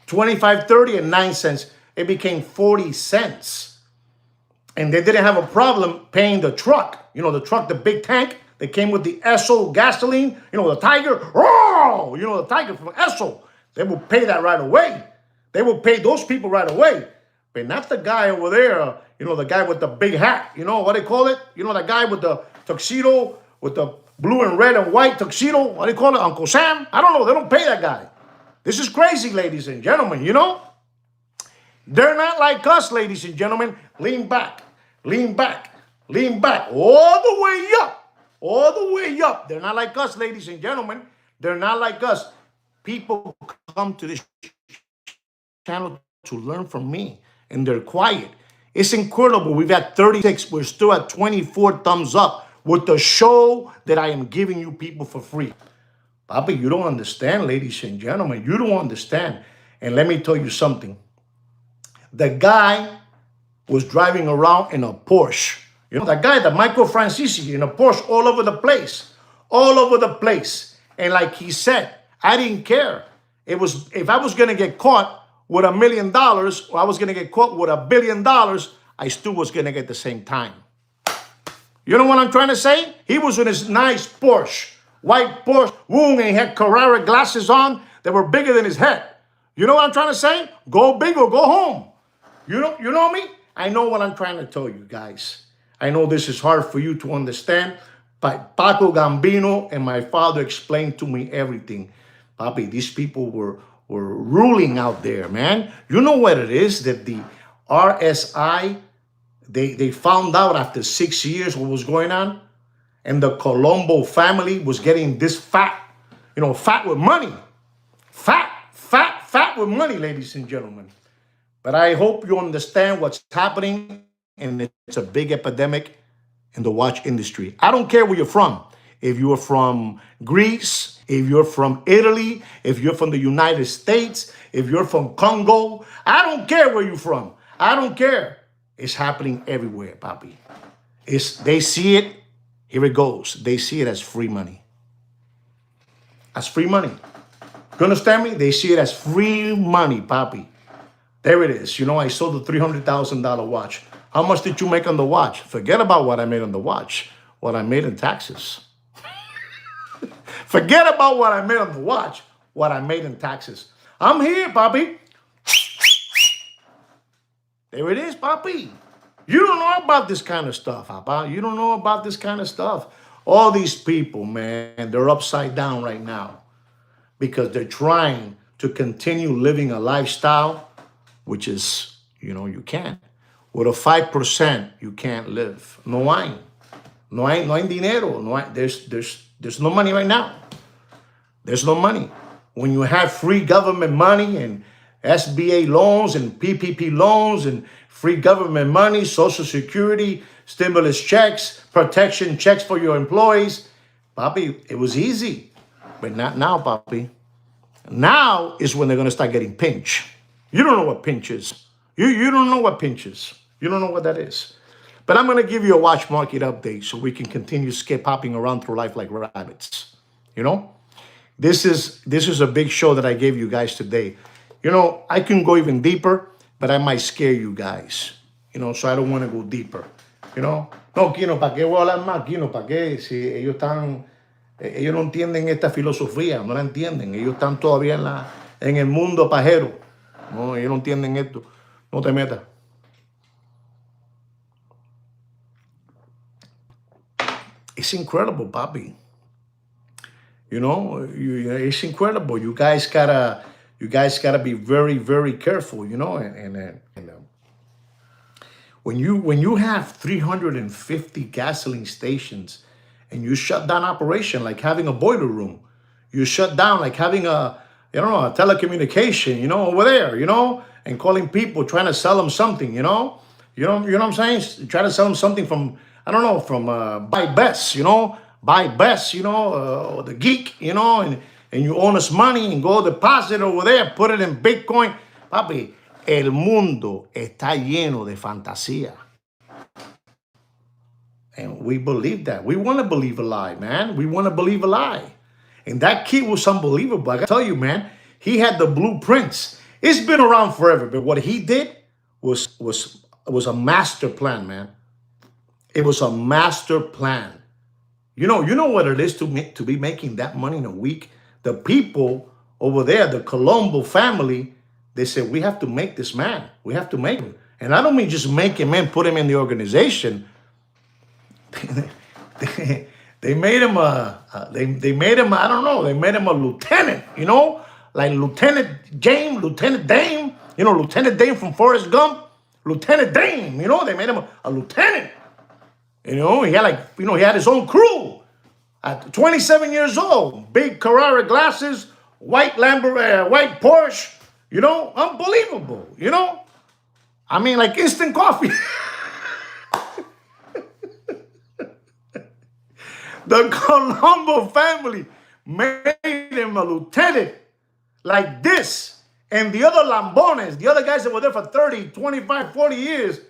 25, 30, and 9 cents. It became 40 cents. And they didn't have a problem paying the truck. You know, the truck, the big tank that came with the Esso gasoline. You know, the Tiger. Oh, you know, the Tiger from Esso. They will pay that right away. They will pay those people right away. But not the guy over there, you know, the guy with the big hat. You know what they call it? You know, the guy with the tuxedo, with the blue and red and white tuxedo. What do they call it? Uncle Sam? I don't know. They don't pay that guy. This is crazy, ladies and gentlemen, you know? They're not like us, ladies and gentlemen. Lean back, lean back, lean back, all the way up, all the way up. They're not like us, ladies and gentlemen. They're not like us. People come to this channel to learn from me, and they're quiet. It's incredible. We've had 36. We're still at 24 thumbs up with the show that I am giving you people for free. Papi, you don't understand, ladies and gentlemen. You don't understand. And let me tell you something. The guy was driving around in a Porsche. You know, that guy, the Michael Francisi, in a Porsche all over the place. All over the place. And like he said, I didn't care. It was, if I was going to get caught with $1 million, or I was going to get caught with $1 billion, I still was going to get the same time. You know what I'm trying to say? He was in his nice Porsche, white Porsche, and he had Carrera glasses on that were bigger than his head. You know what I'm trying to say? Go big or go home. You know me? I know what I'm trying to tell you guys. I know this is hard for you to understand, but Paco Gambino and my father explained to me everything. Papi, these people were ruling out there, man. You know what it is that the RSI, they found out after 6 years what was going on, and the Colombo family was getting this fat, you know, fat with money. Fat with money, ladies and gentlemen. But I hope you understand what's happening, and it's a big epidemic in the watch industry. I don't care where you're from. If you're from Greece, if you're from Italy, if you're from the United States, if you're from Congo, I don't care where you're from. I don't care. It's happening everywhere, papi. They see it. Here it goes. They see it as free money. As free money. You understand me? They see it as free money, papi. There it is. You know, I sold the $300,000 watch. How much did you make on the watch? Forget about what I made on the watch. What I made in taxes. Forget about what I made on the watch. What I made in taxes. I'm here, papi. There it is, papi. You don't know about this kind of stuff, papa. You don't know about this kind of stuff. All these people, man, they're upside down right now because they're trying to continue living a lifestyle, which is, you know, you can't. With a 5%, you can't live. No hay. No hay dinero. No hay, there's no money right now. There's no money. When you have free government money and SBA loans and PPP loans and free government money, Social Security, stimulus checks, protection checks for your employees, papi, it was easy. But not now, papi. Now is when they're going to start getting pinched. You don't know what pinch is. You don't know what pinch is. You don't know what that is. But I'm going to give you a watch market update so we can continue skip hopping around through life like rabbits. You know, this is a big show that I gave you guys today. You know, I can go even deeper, but I might scare you guys. You know, so I don't want to go deeper. You know, no, Kino, ¿para qué voy a hablar más? Kino, ¿para qué? Si ellos están, ellos no entienden esta filosofía, no la entienden. Ellos están todavía en el mundo pajero. No, ellos no entienden esto. No te metas. It's incredible, Bobby. You know, it's incredible. You guys gotta be very, very careful. You know, and when you have 350 gasoline stations, and you shut down operation like having a boiler room, you shut down like having a telecommunication. You know, over there. You know, and calling people trying to sell them something. You know what I'm saying? Try to sell them something from, I don't know, from Buy Best, Buy Best, or the Geek, and you own us money and go deposit over there, put it in Bitcoin. Papi, el mundo está lleno de fantasía. And we believe that. We want to believe a lie, man. We want to believe a lie. And that kid was unbelievable. I gotta tell you, man, he had the blueprints. It's been around forever, but what he did was a master plan, man. It was a master plan. You know what it is to be making that money in a week. The people over there, the Colombo family, they said, we have to make this man. We have to make him. And I don't mean just make him and put him in the organization. They made him they made him, I don't know, they made him a lieutenant, like Lieutenant Dame, Lieutenant Dame from Forrest Gump, Lieutenant Dame, they made him a lieutenant. He had he had his own crew at 27 years old, big Carrera glasses, white white Porsche, unbelievable, I mean, like instant coffee. The Colombo family made him a lieutenant like this. And the other Lambones, the other guys that were there for 30, 25, 40 years,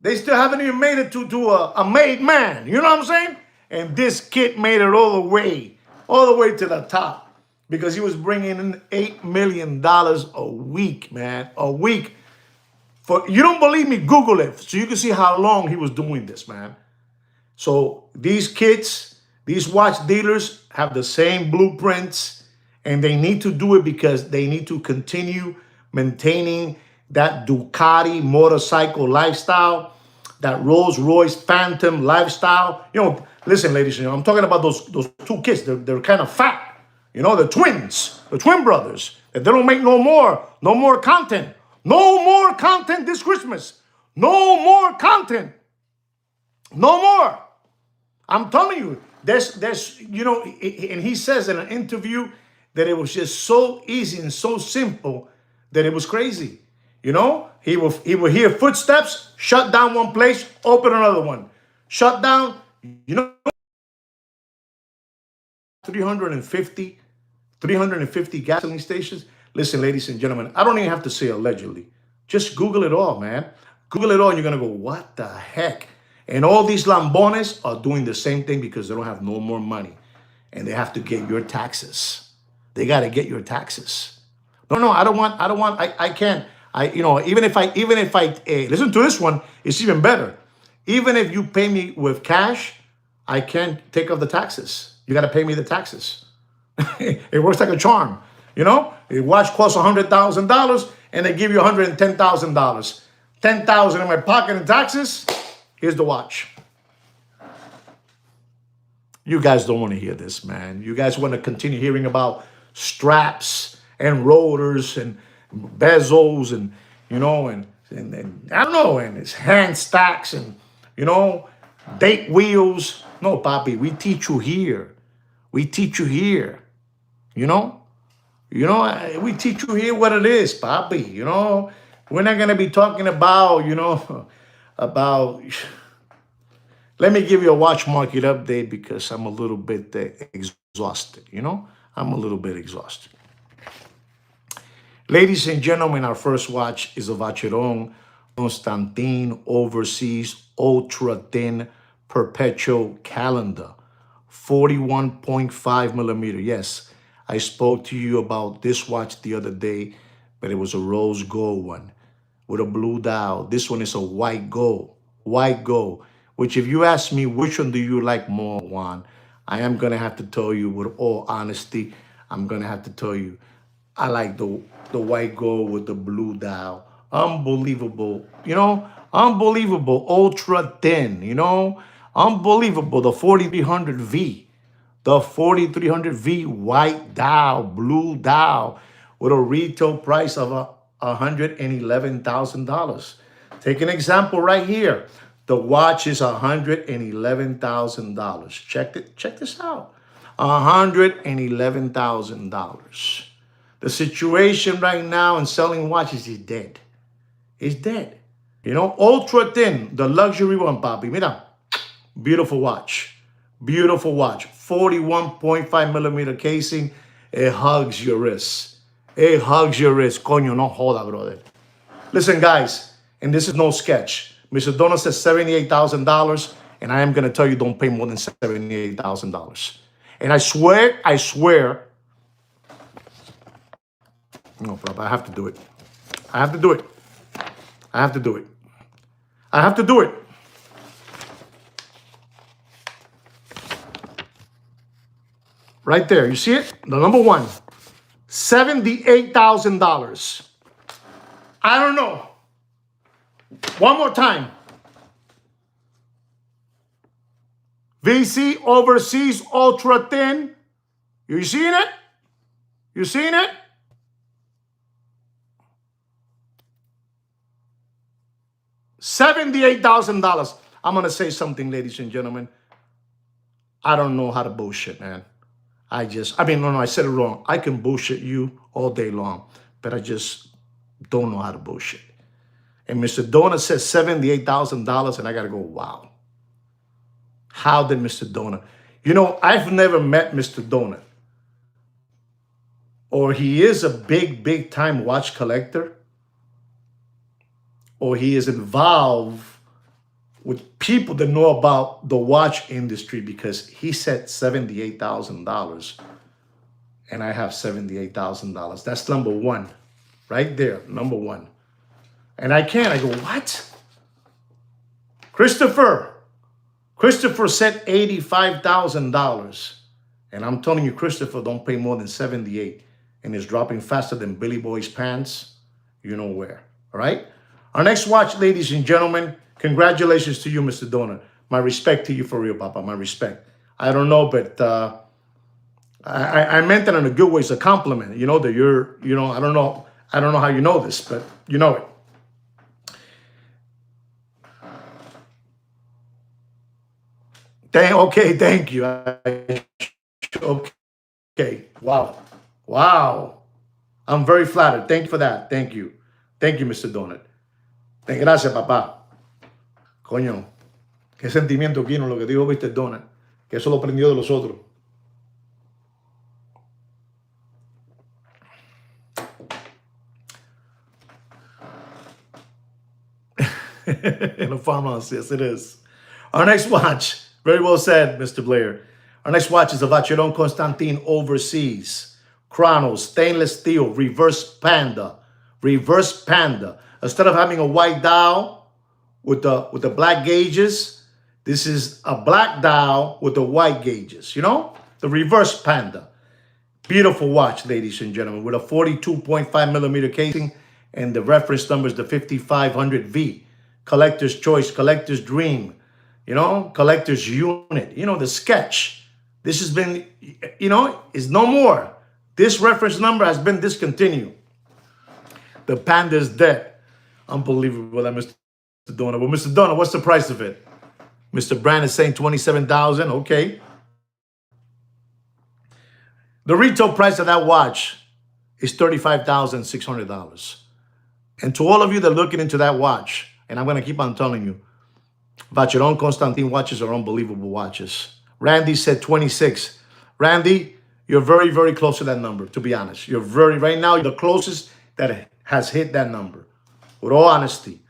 they still haven't even made it to a made man. You know what I'm saying? And this kid made it all the way to the top, because he was bringing in $8 million a week, man. A week. You don't believe me? Google it so you can see how long he was doing this, man. So these kids, these watch dealers have the same blueprints, and they need to do it because they need to continue maintaining that Ducati motorcycle lifestyle, that Rolls Royce Phantom lifestyle. Listen, ladies and gentlemen, I'm talking about those two kids. They're kind of fat. The twins, the twin brothers. If they don't make no more content. No more content this Christmas. No more content. No more. I'm telling you, there's and he says in an interview that it was just so easy and so simple that it was crazy. He would hear footsteps, shut down one place, open another one. Shut down, 350 gasoline stations. Listen, ladies and gentlemen, I don't even have to say allegedly. Just Google it all, man. Google it all, and you're going to go, what the heck? And all these Lambones are doing the same thing because they don't have no more money. And they have to get your taxes. They got to get your taxes. No, I can't. Even if I listen to this one, it's even better. Even if you pay me with cash, I can't take off the taxes. You got to pay me the taxes. It works like a charm. A watch costs $100,000 and they give you $110,000. $10,000 in my pocket in taxes. Here's the watch. You guys don't want to hear this, man. You guys want to continue hearing about straps and rotors and bezels and I don't know, and it's hand stacks and date wheels. No, Papi, we teach you here. We teach you here. We teach you here what it is, Papi. We're not gonna be talking about let me give you a watch market update because I'm a little bit exhausted. I'm a little bit exhausted. Ladies and gentlemen, our first watch is a Vacheron Constantin Overseas Ultra Thin Perpetual Calendar, 41.5 millimeter. Yes, I spoke to you about this watch the other day, but it was a rose gold one with a blue dial. This one is a white gold, which if you ask me, which one do you like more, Juan? I am going to have to tell you with all honesty, I'm going to have to tell you, I like the white gold with the blue dial. Unbelievable, unbelievable, ultra thin, unbelievable. The 4300V, the 4300V white dial, blue dial with a retail price of $111,000. Take an example right here. The watch is $111,000. Check this out. $111,000. The situation right now in selling watches is dead. It's dead. Ultra thin, the luxury one, papi. Mira, beautiful watch. Beautiful watch. 41.5 millimeter casing. It hugs your wrist. It hugs your wrist. Coño, no joda, brother. Listen, guys, and this is no sketch. Mr. Dona says $78,000, and I am going to tell you don't pay more than $78,000. And I swear, no problem. I have to do it. I have to do it. I have to do it. I have to do it. Right there. You see it? The number one. $78,000. I don't know. One more time. VC Overseas Ultra Thin. You seeing it? You seeing it? $78,000. I'm going to say something, ladies and gentlemen. I don't know how to bullshit, man. I said it wrong. I can bullshit you all day long, but I just don't know how to bullshit. And Mr. Dona says $78,000, and I got to go, wow. How did Mr. Dona? I've never met Mr. Dona. Or he is a big time watch collector, or he is involved with people that know about the watch industry, because he said $78,000 and I have $78,000. That's number one right there, number one. And I go, what? Christopher said $85,000. And I'm telling you, Christopher don't pay more than 78, and is dropping faster than Billy Boy's pants. You know where, all right? Our next watch, ladies and gentlemen, congratulations to you, Mr. Dona. My respect to you for real, Papa, my respect. I don't know, but I meant that in a good way. It's a compliment, that you're, I don't know how you know this, but you know it. Okay, thank you. Okay, wow. I'm very flattered. Thank you for that. Thank you, Mr. Donut. Gracias, papá. Coño, qué sentimiento aquí, no lo que dijo Mr. Donut, que eso lo aprendió de los otros. No farmhouse, yes, it is. Our next watch, very well said, Mr. Blair. Our next watch is a Vacheron Constantin Overseas Chrono Stainless Steel Reverse Panda. Instead of having a white dial with the black gauges, this is a black dial with the white gauges. The Reverse Panda. Beautiful watch, ladies and gentlemen, with a 42.5 millimeter casing, and the reference number is the 5500V. Collector's choice, collector's dream, collector's unit, the sketch. This has been, is no more. This reference number has been discontinued. The Panda is dead. Unbelievable that Mr. Dona. Well, Mr. Dona, what's the price of it? Mr. Brand is saying $27,000. Okay. The retail price of that watch is $35,600. And to all of you that are looking into that watch, and I'm going to keep on telling you, Vacheron Constantin watches are unbelievable watches. Randy said 26. Randy, you're very, very close to that number, to be honest. Right now, you're the closest that has hit that number, with all honesty.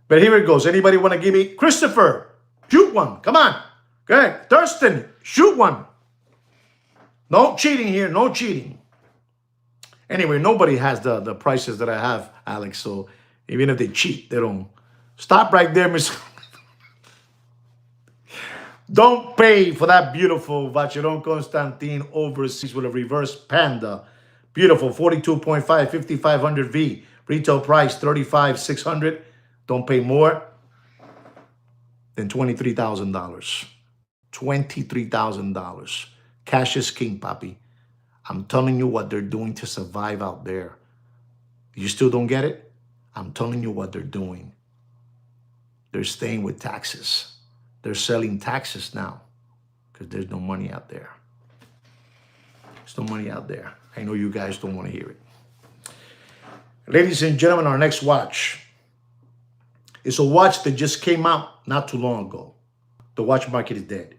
But here it goes. Anybody want to give me? Christopher, shoot one. Come on. Okay. Thurston, shoot one. No cheating here. No cheating. Anyway, nobody has the prices that I have, Alex. So even if they cheat, they don't. Stop right there, Miss. Don't pay for that beautiful Vacheron Constantin overseas with a reverse panda. Beautiful, 42.5, 5500 V. Retail price, 35,600. Don't pay more than $23,000. $23,000. Cash is king, papi. I'm telling you what they're doing to survive out there. You still don't get it? I'm telling you what they're doing. They're staying with taxes. They're selling taxes now because there's no money out there. There's no money out there. I know you guys don't want to hear it. Ladies and gentlemen, our next watch is a watch that just came out not too long ago. The watch market is dead.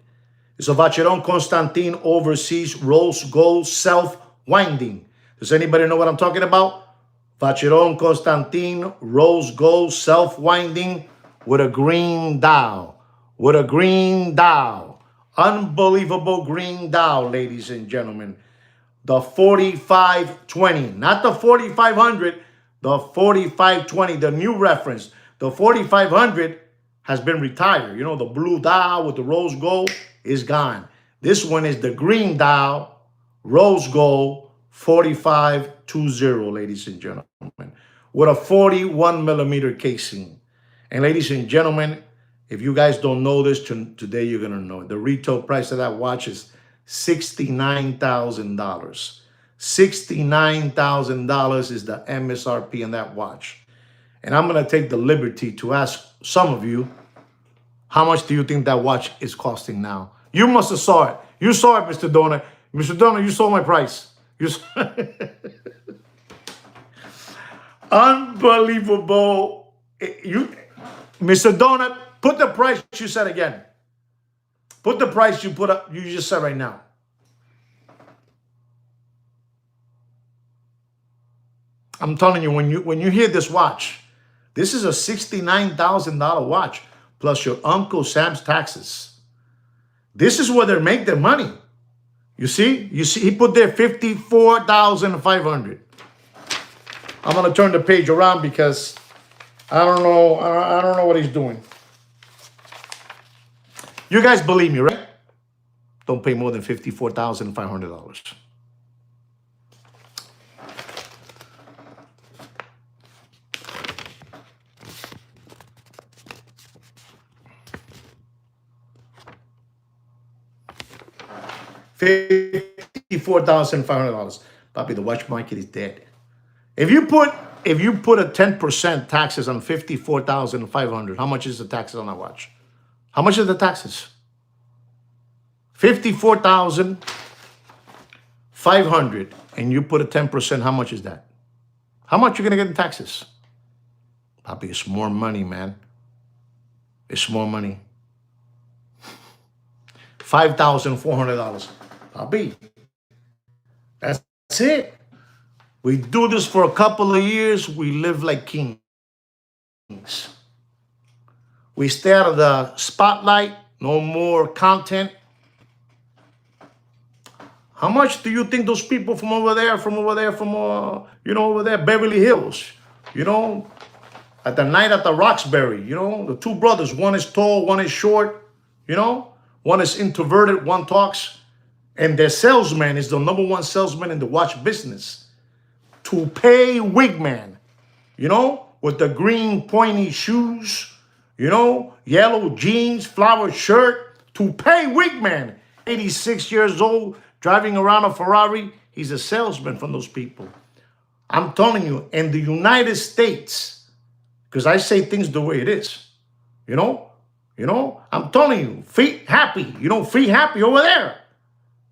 It's a Vacheron Constantin overseas rose gold self-winding. Does anybody know what I'm talking about? Vacheron Constantin rose gold self-winding with a green dial. With a green dial. Unbelievable green dial, ladies and gentlemen. The 4520, not the 4500, the 4520, the new reference. The 4500 has been retired. You know, the blue dial with the rose gold is gone. This one is the green dial, rose gold, 4520, ladies and gentlemen, with a 41 millimeter casing. And ladies and gentlemen, if you guys don't know this, today you're going to know it. The retail price of that watch is $69,000. $69,000 is the MSRP on that watch. And I'm going to take the liberty to ask some of you, how much do you think that watch is costing now? You must have saw it. You saw it, Mr. Donor. Mr. Donor, you saw my price. You saw Unbelievable. Mr. Donut, put the price you said again. Put the price you put up, you just said right now. I'm telling you, when you hear this watch, this is a $69,000 watch plus your Uncle Sam's taxes. This is where they make their money. You see, he put there 54,500. I'm gonna turn the page around because I don't know what he's doing. You guys believe me, right? Don't pay more than $54,500. $54,500. Papi, the watch market is dead. If you put a 10% taxes on $54,500, how much is the taxes on that watch? How much are the taxes? $54,500, and you put a 10%, how much is that? How much you gonna get in taxes? Papi, it's more money, man. It's more money. $5,400. Papi, that's it. We do this for a couple of years. We live like kings. We stay out of the spotlight. No more content. How much do you think those people from over there, over there, Beverly Hills, at the night at the Roxbury, the two brothers, one is tall, one is short, one is introverted, one talks, and their salesman is the number one salesman in the watch business. Toupee Wigman, with the green pointy shoes, yellow jeans, flowered shirt. Toupee Wigman, 86 years old, driving around a Ferrari. He's a salesman from those people. I'm telling you, in the United States, because I say things the way it is, I'm telling you, feet happy, feet happy over there.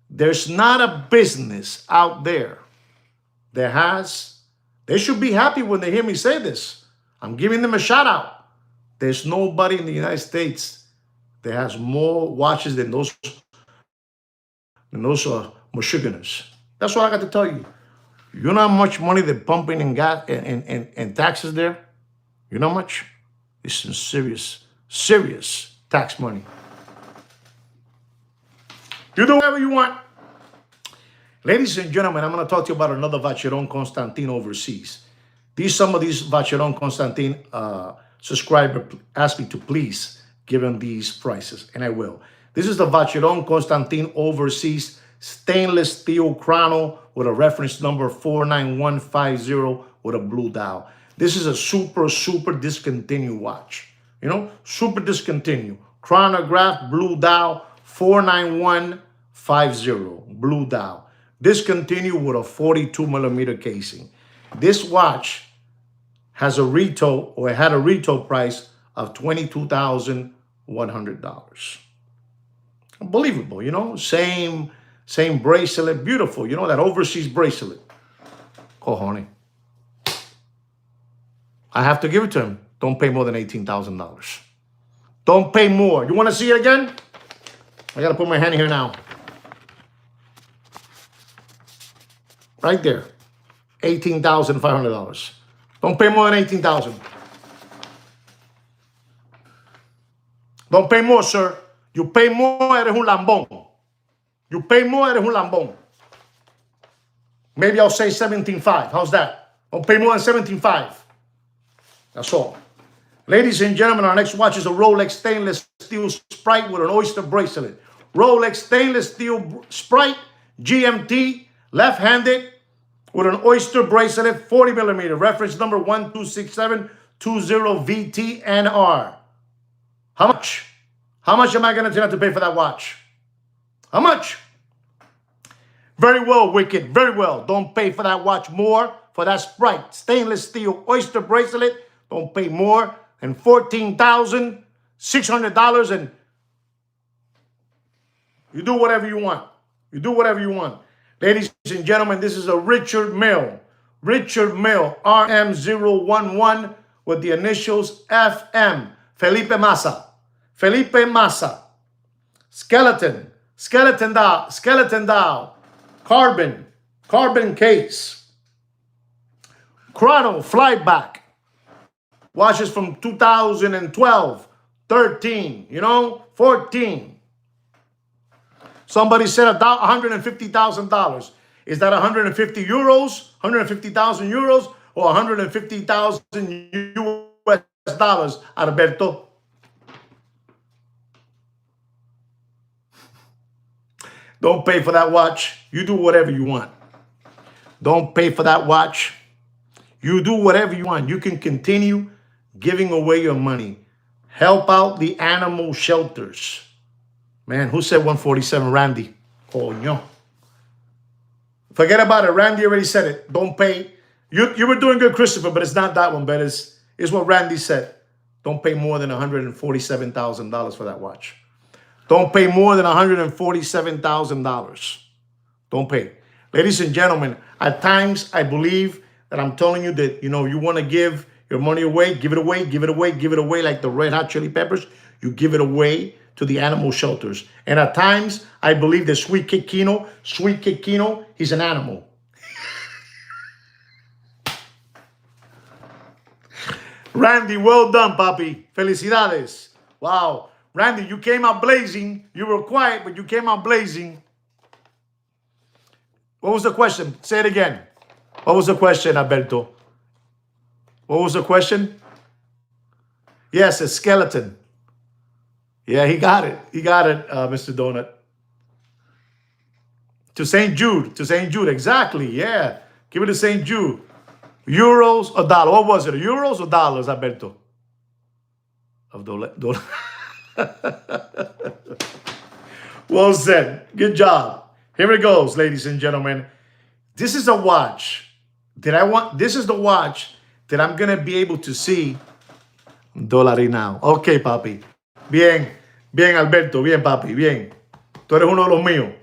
There's not a business out there they should be happy when they hear me say this. I'm giving them a shout out. There's nobody in the United States that has more watches than those Michiganers. That's what I got to tell you. You know how much money they're pumping in gas and taxes there? You know how much? It's some serious, serious tax money. You do whatever you want. Ladies and gentlemen, I'm going to talk to you about another Vacheron Constantin overseas. Some of these Vacheron Constantin subscriber asked me to please give them these prices, and I will. This is the Vacheron Constantin overseas stainless steel chrono with a reference number 49150 with a blue dial. This is a super, super discontinued watch. You know, super discontinued. Chronograph, blue dial, 49150, blue dial. Discontinued with a 42 millimeter casing. This watch has a retail, or it had a retail price of $22,100. Unbelievable, you know, same bracelet, beautiful, you know, that overseas bracelet. Cojones. I have to give it to him. Don't pay more than $18,000. Don't pay more. You want to see it again? I got to put my hand here now. Right there. $18,500. Don't pay more than $18,000. Don't pay more, sir. You pay more, eres un lambón. You pay more, eres un lambón. Maybe I'll say 17.5. How's that? Don't pay more than 17.5. That's all. Ladies and gentlemen, our next watch is a Rolex stainless steel Sprite with an oyster bracelet. Rolex stainless steel Sprite, GMT, left-handed, with an oyster bracelet, 40 millimeter, reference number 126720VTNR. How much? How much am I going to have to pay for that watch? How much? Very well, Wicked, very well. Don't pay for that watch more, for that Sprite stainless steel oyster bracelet. Don't pay more than $14,600, and you do whatever you want. You do whatever you want. Ladies and gentlemen, this is a Richard Mille. Richard Mille, RM011 with the initials FM. Felipe Massa. Felipe Massa. Skeleton. Skeleton dial. Carbon case. Chrono flyback. Watches from 2012, 13, you know, 14. Somebody said $150,000. Is that 150 euros, 150,000 euros, or 150,000 US dollars, Alberto? Don't pay for that watch. You do whatever you want. Don't pay for that watch. You do whatever you want. You can continue giving away your money. Help out the animal shelters. Man, who said 147? Randy. Coño. Forget about it. Randy already said it. Don't pay. You were doing good, Christopher, but it's not that one, but it's what Randy said. Don't pay more than $147,000 for that watch. Don't pay more than $147,000. Don't pay. Ladies and gentlemen, at times I believe that I'm telling you that, you know, you want to give your money away, give it away, give it away, give it away, like the Red Hot Chili Peppers. You give it away to the animal shelters. And at times, I believe that Sweet Kid Kino, he's an animal. Randy, well done, papi. Felicidades. Wow. Randy, you came out blazing. You were quiet, but you came out blazing. What was the question? Say it again. What was the question, Alberto? What was the question? Yes, a skeleton. Yeah, he got it. He got it, Mr. Donut. To St. Jude. To St. Jude. Exactly. Yeah. Give it to St. Jude. Euros or dollars? What was it? Euros or dollars, Alberto? Of dollar. Well said. Good job. Here it goes, ladies and gentlemen. This is a watch that I want. This is the watch that I'm going to be able to see. Dollari now. Okay, papi. Bien. Bien, Alberto. Bien, papi. Bien. Tú eres uno de los míos.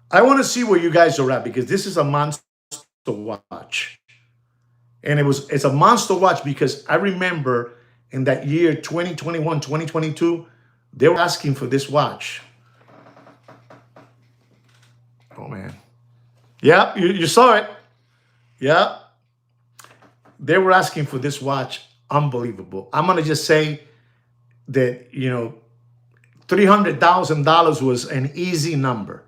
I want to see where you guys are at, because this is a monster watch. And it's a monster watch because I remember in that year, 2021, 2022, they were asking for this watch. Oh, man. Yeah, you saw it. Yeah. They were asking for this watch. Unbelievable. I'm going to just say that, $300,000 was an easy number,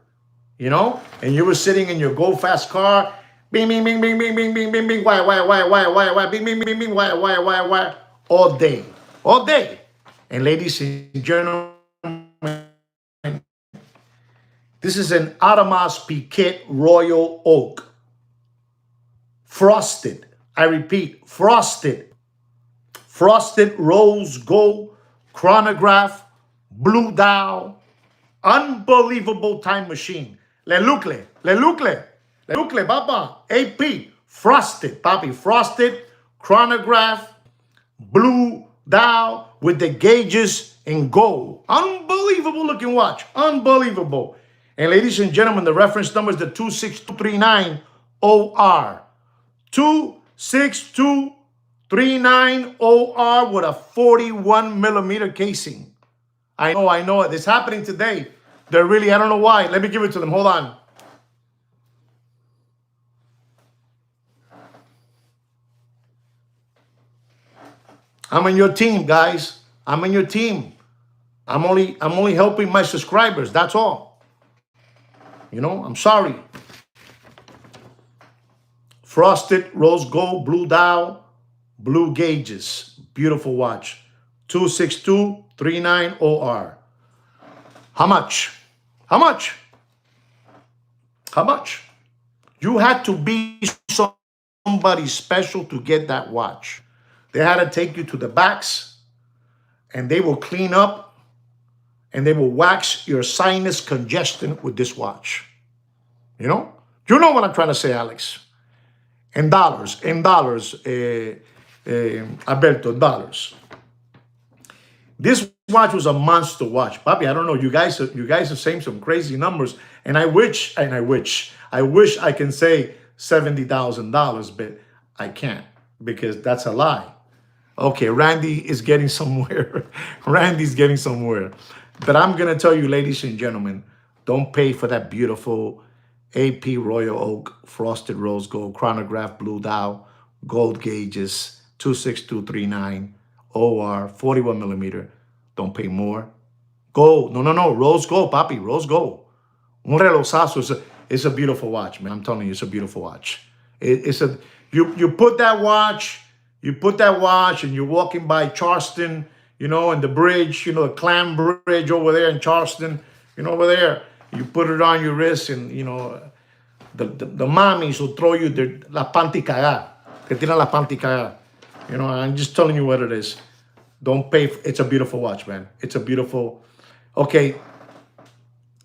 and you were sitting in your go fast car, bing, bing, bing, bing, bing, bing, bing, bing, bing, why, bing, bing, bing, bing, why, all day. And ladies and gentlemen, this is an Audemars Piguet Royal Oak. Frosted. I repeat, frosted. Frosted rose gold chronograph, blue dial, unbelievable time machine. Le Lucle, papa. AP, frosted, papi, frosted chronograph, blue dial with the gauges in gold. Unbelievable looking watch. Unbelievable. And ladies and gentlemen, the reference number is the 26239 OR. 26239 OR with a 41 millimeter casing. I know it. It's happening today. They're really, I don't know why. Let me give it to them. Hold on. I'm on your team, guys. I'm on your team. I'm only helping my subscribers. That's all. I'm sorry. Frosted rose gold, blue dial, blue gauges. Beautiful watch. 26239 OR. How much? How much? How much? You had to be somebody special to get that watch. They had to take you to the backs, and they will clean up, and they will wax your sinus congestion with this watch. You know what I'm trying to say, Alex. In dollars, Alberto, dollars. This watch was a monster watch, Papi. I don't know. You guys are saying some crazy numbers, and I wish I can say $70,000, but I can't because that's a lie. Okay, Randy is getting somewhere. Randy's getting somewhere. But I'm gonna tell you, ladies and gentlemen, don't pay for that beautiful AP Royal Oak frosted rose gold chronograph blue dial gold gauges 26239 OR 41 millimeter. Don't pay more. Gold. No. Rose gold, papi. Rose gold. Un relosazo. It's a beautiful watch, man. I'm telling you, it's a beautiful watch. You put that watch, and you're walking by Charleston, and the bridge, the Clam Bridge over there in Charleston, over there. You put it on your wrist, and the mommies will throw you la panty cagada. Que tiran la panty cagada. I'm just telling you what it is. Don't pay. It's a beautiful watch, man. It's a beautiful. Okay.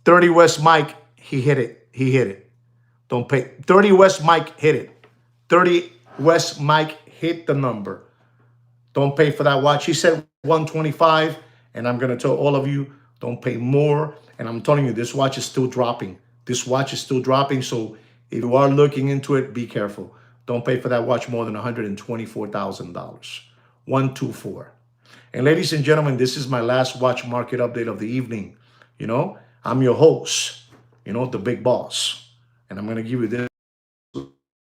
30 West Mike, he hit it. Don't pay. 30 West Mike hit it. 30 West Mike hit the number. Don't pay for that watch. He said 125, and I'm going to tell all of you, don't pay more. And I'm telling you, this watch is still dropping. This watch is still dropping. So if you are looking into it, be careful. Don't pay for that watch more than $124,000. 124. And ladies and gentlemen, this is my last watch market update of the evening. I'm your host, the big boss. And I'm going to give you this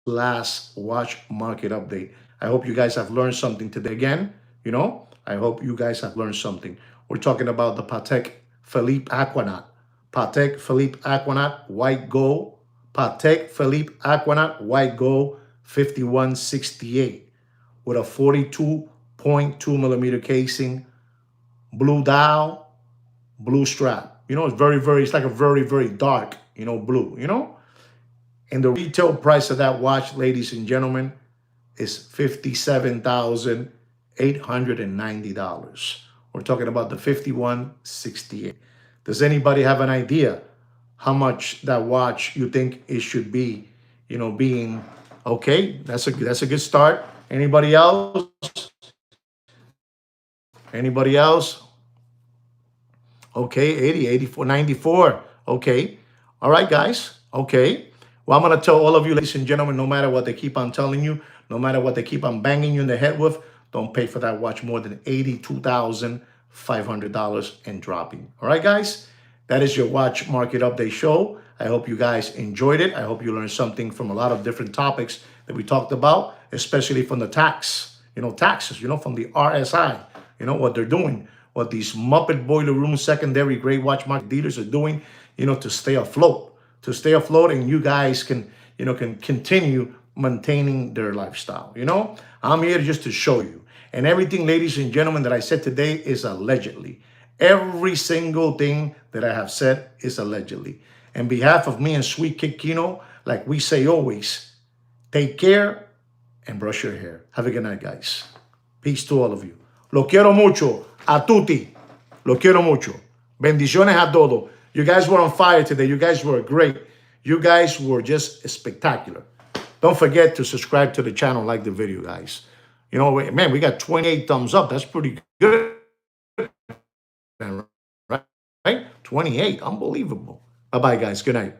last watch market update. I hope you guys have learned something today again. I hope you guys have learned something. We're talking about the Patek Philippe Aquanaut. Patek Philippe Aquanaut white gold. Patek Philippe Aquanaut white gold 5168 with a 42.2 millimeter casing, blue dial, blue strap. It's it's like a very, very dark, blue, And the retail price of that watch, ladies and gentlemen, is $57,890. We're talking about the 5168. Does anybody have an idea how much that watch you think it should be, being okay? That's a good start. Anybody else? Anybody else? Okay, 80, 84, 94. Okay. All right, guys. Okay. Well, I'm going to tell all of you, ladies and gentlemen, no matter what they keep on telling you, no matter what they keep on banging you in the head with, don't pay for that watch more than $82,500 and dropping. All right, guys? That is your watch market update show. I hope you guys enjoyed it. I hope you learned something from a lot of different topics that we talked about, especially from the taxes, from the RSI, what they're doing, what these Muppet Boiler Room secondary grade watch market dealers are doing, to stay afloat, and you guys can continue maintaining their lifestyle. I'm here just to show you. And everything, ladies and gentlemen, that I said today is allegedly. Every single thing that I have said is allegedly. On behalf of me and Sweet Kid Kino, like we say always, take care and brush your hair. Have a good night, guys. Peace to all of you. Lo quiero mucho. A tutti. Lo quiero mucho. Bendiciones a todos. You guys were on fire today. You guys were great. You guys were just spectacular. Don't forget to subscribe to the channel, like the video, guys. Man, we got 28 thumbs up. That's pretty good. Right? 28. Unbelievable. Bye-bye, guys. Good night.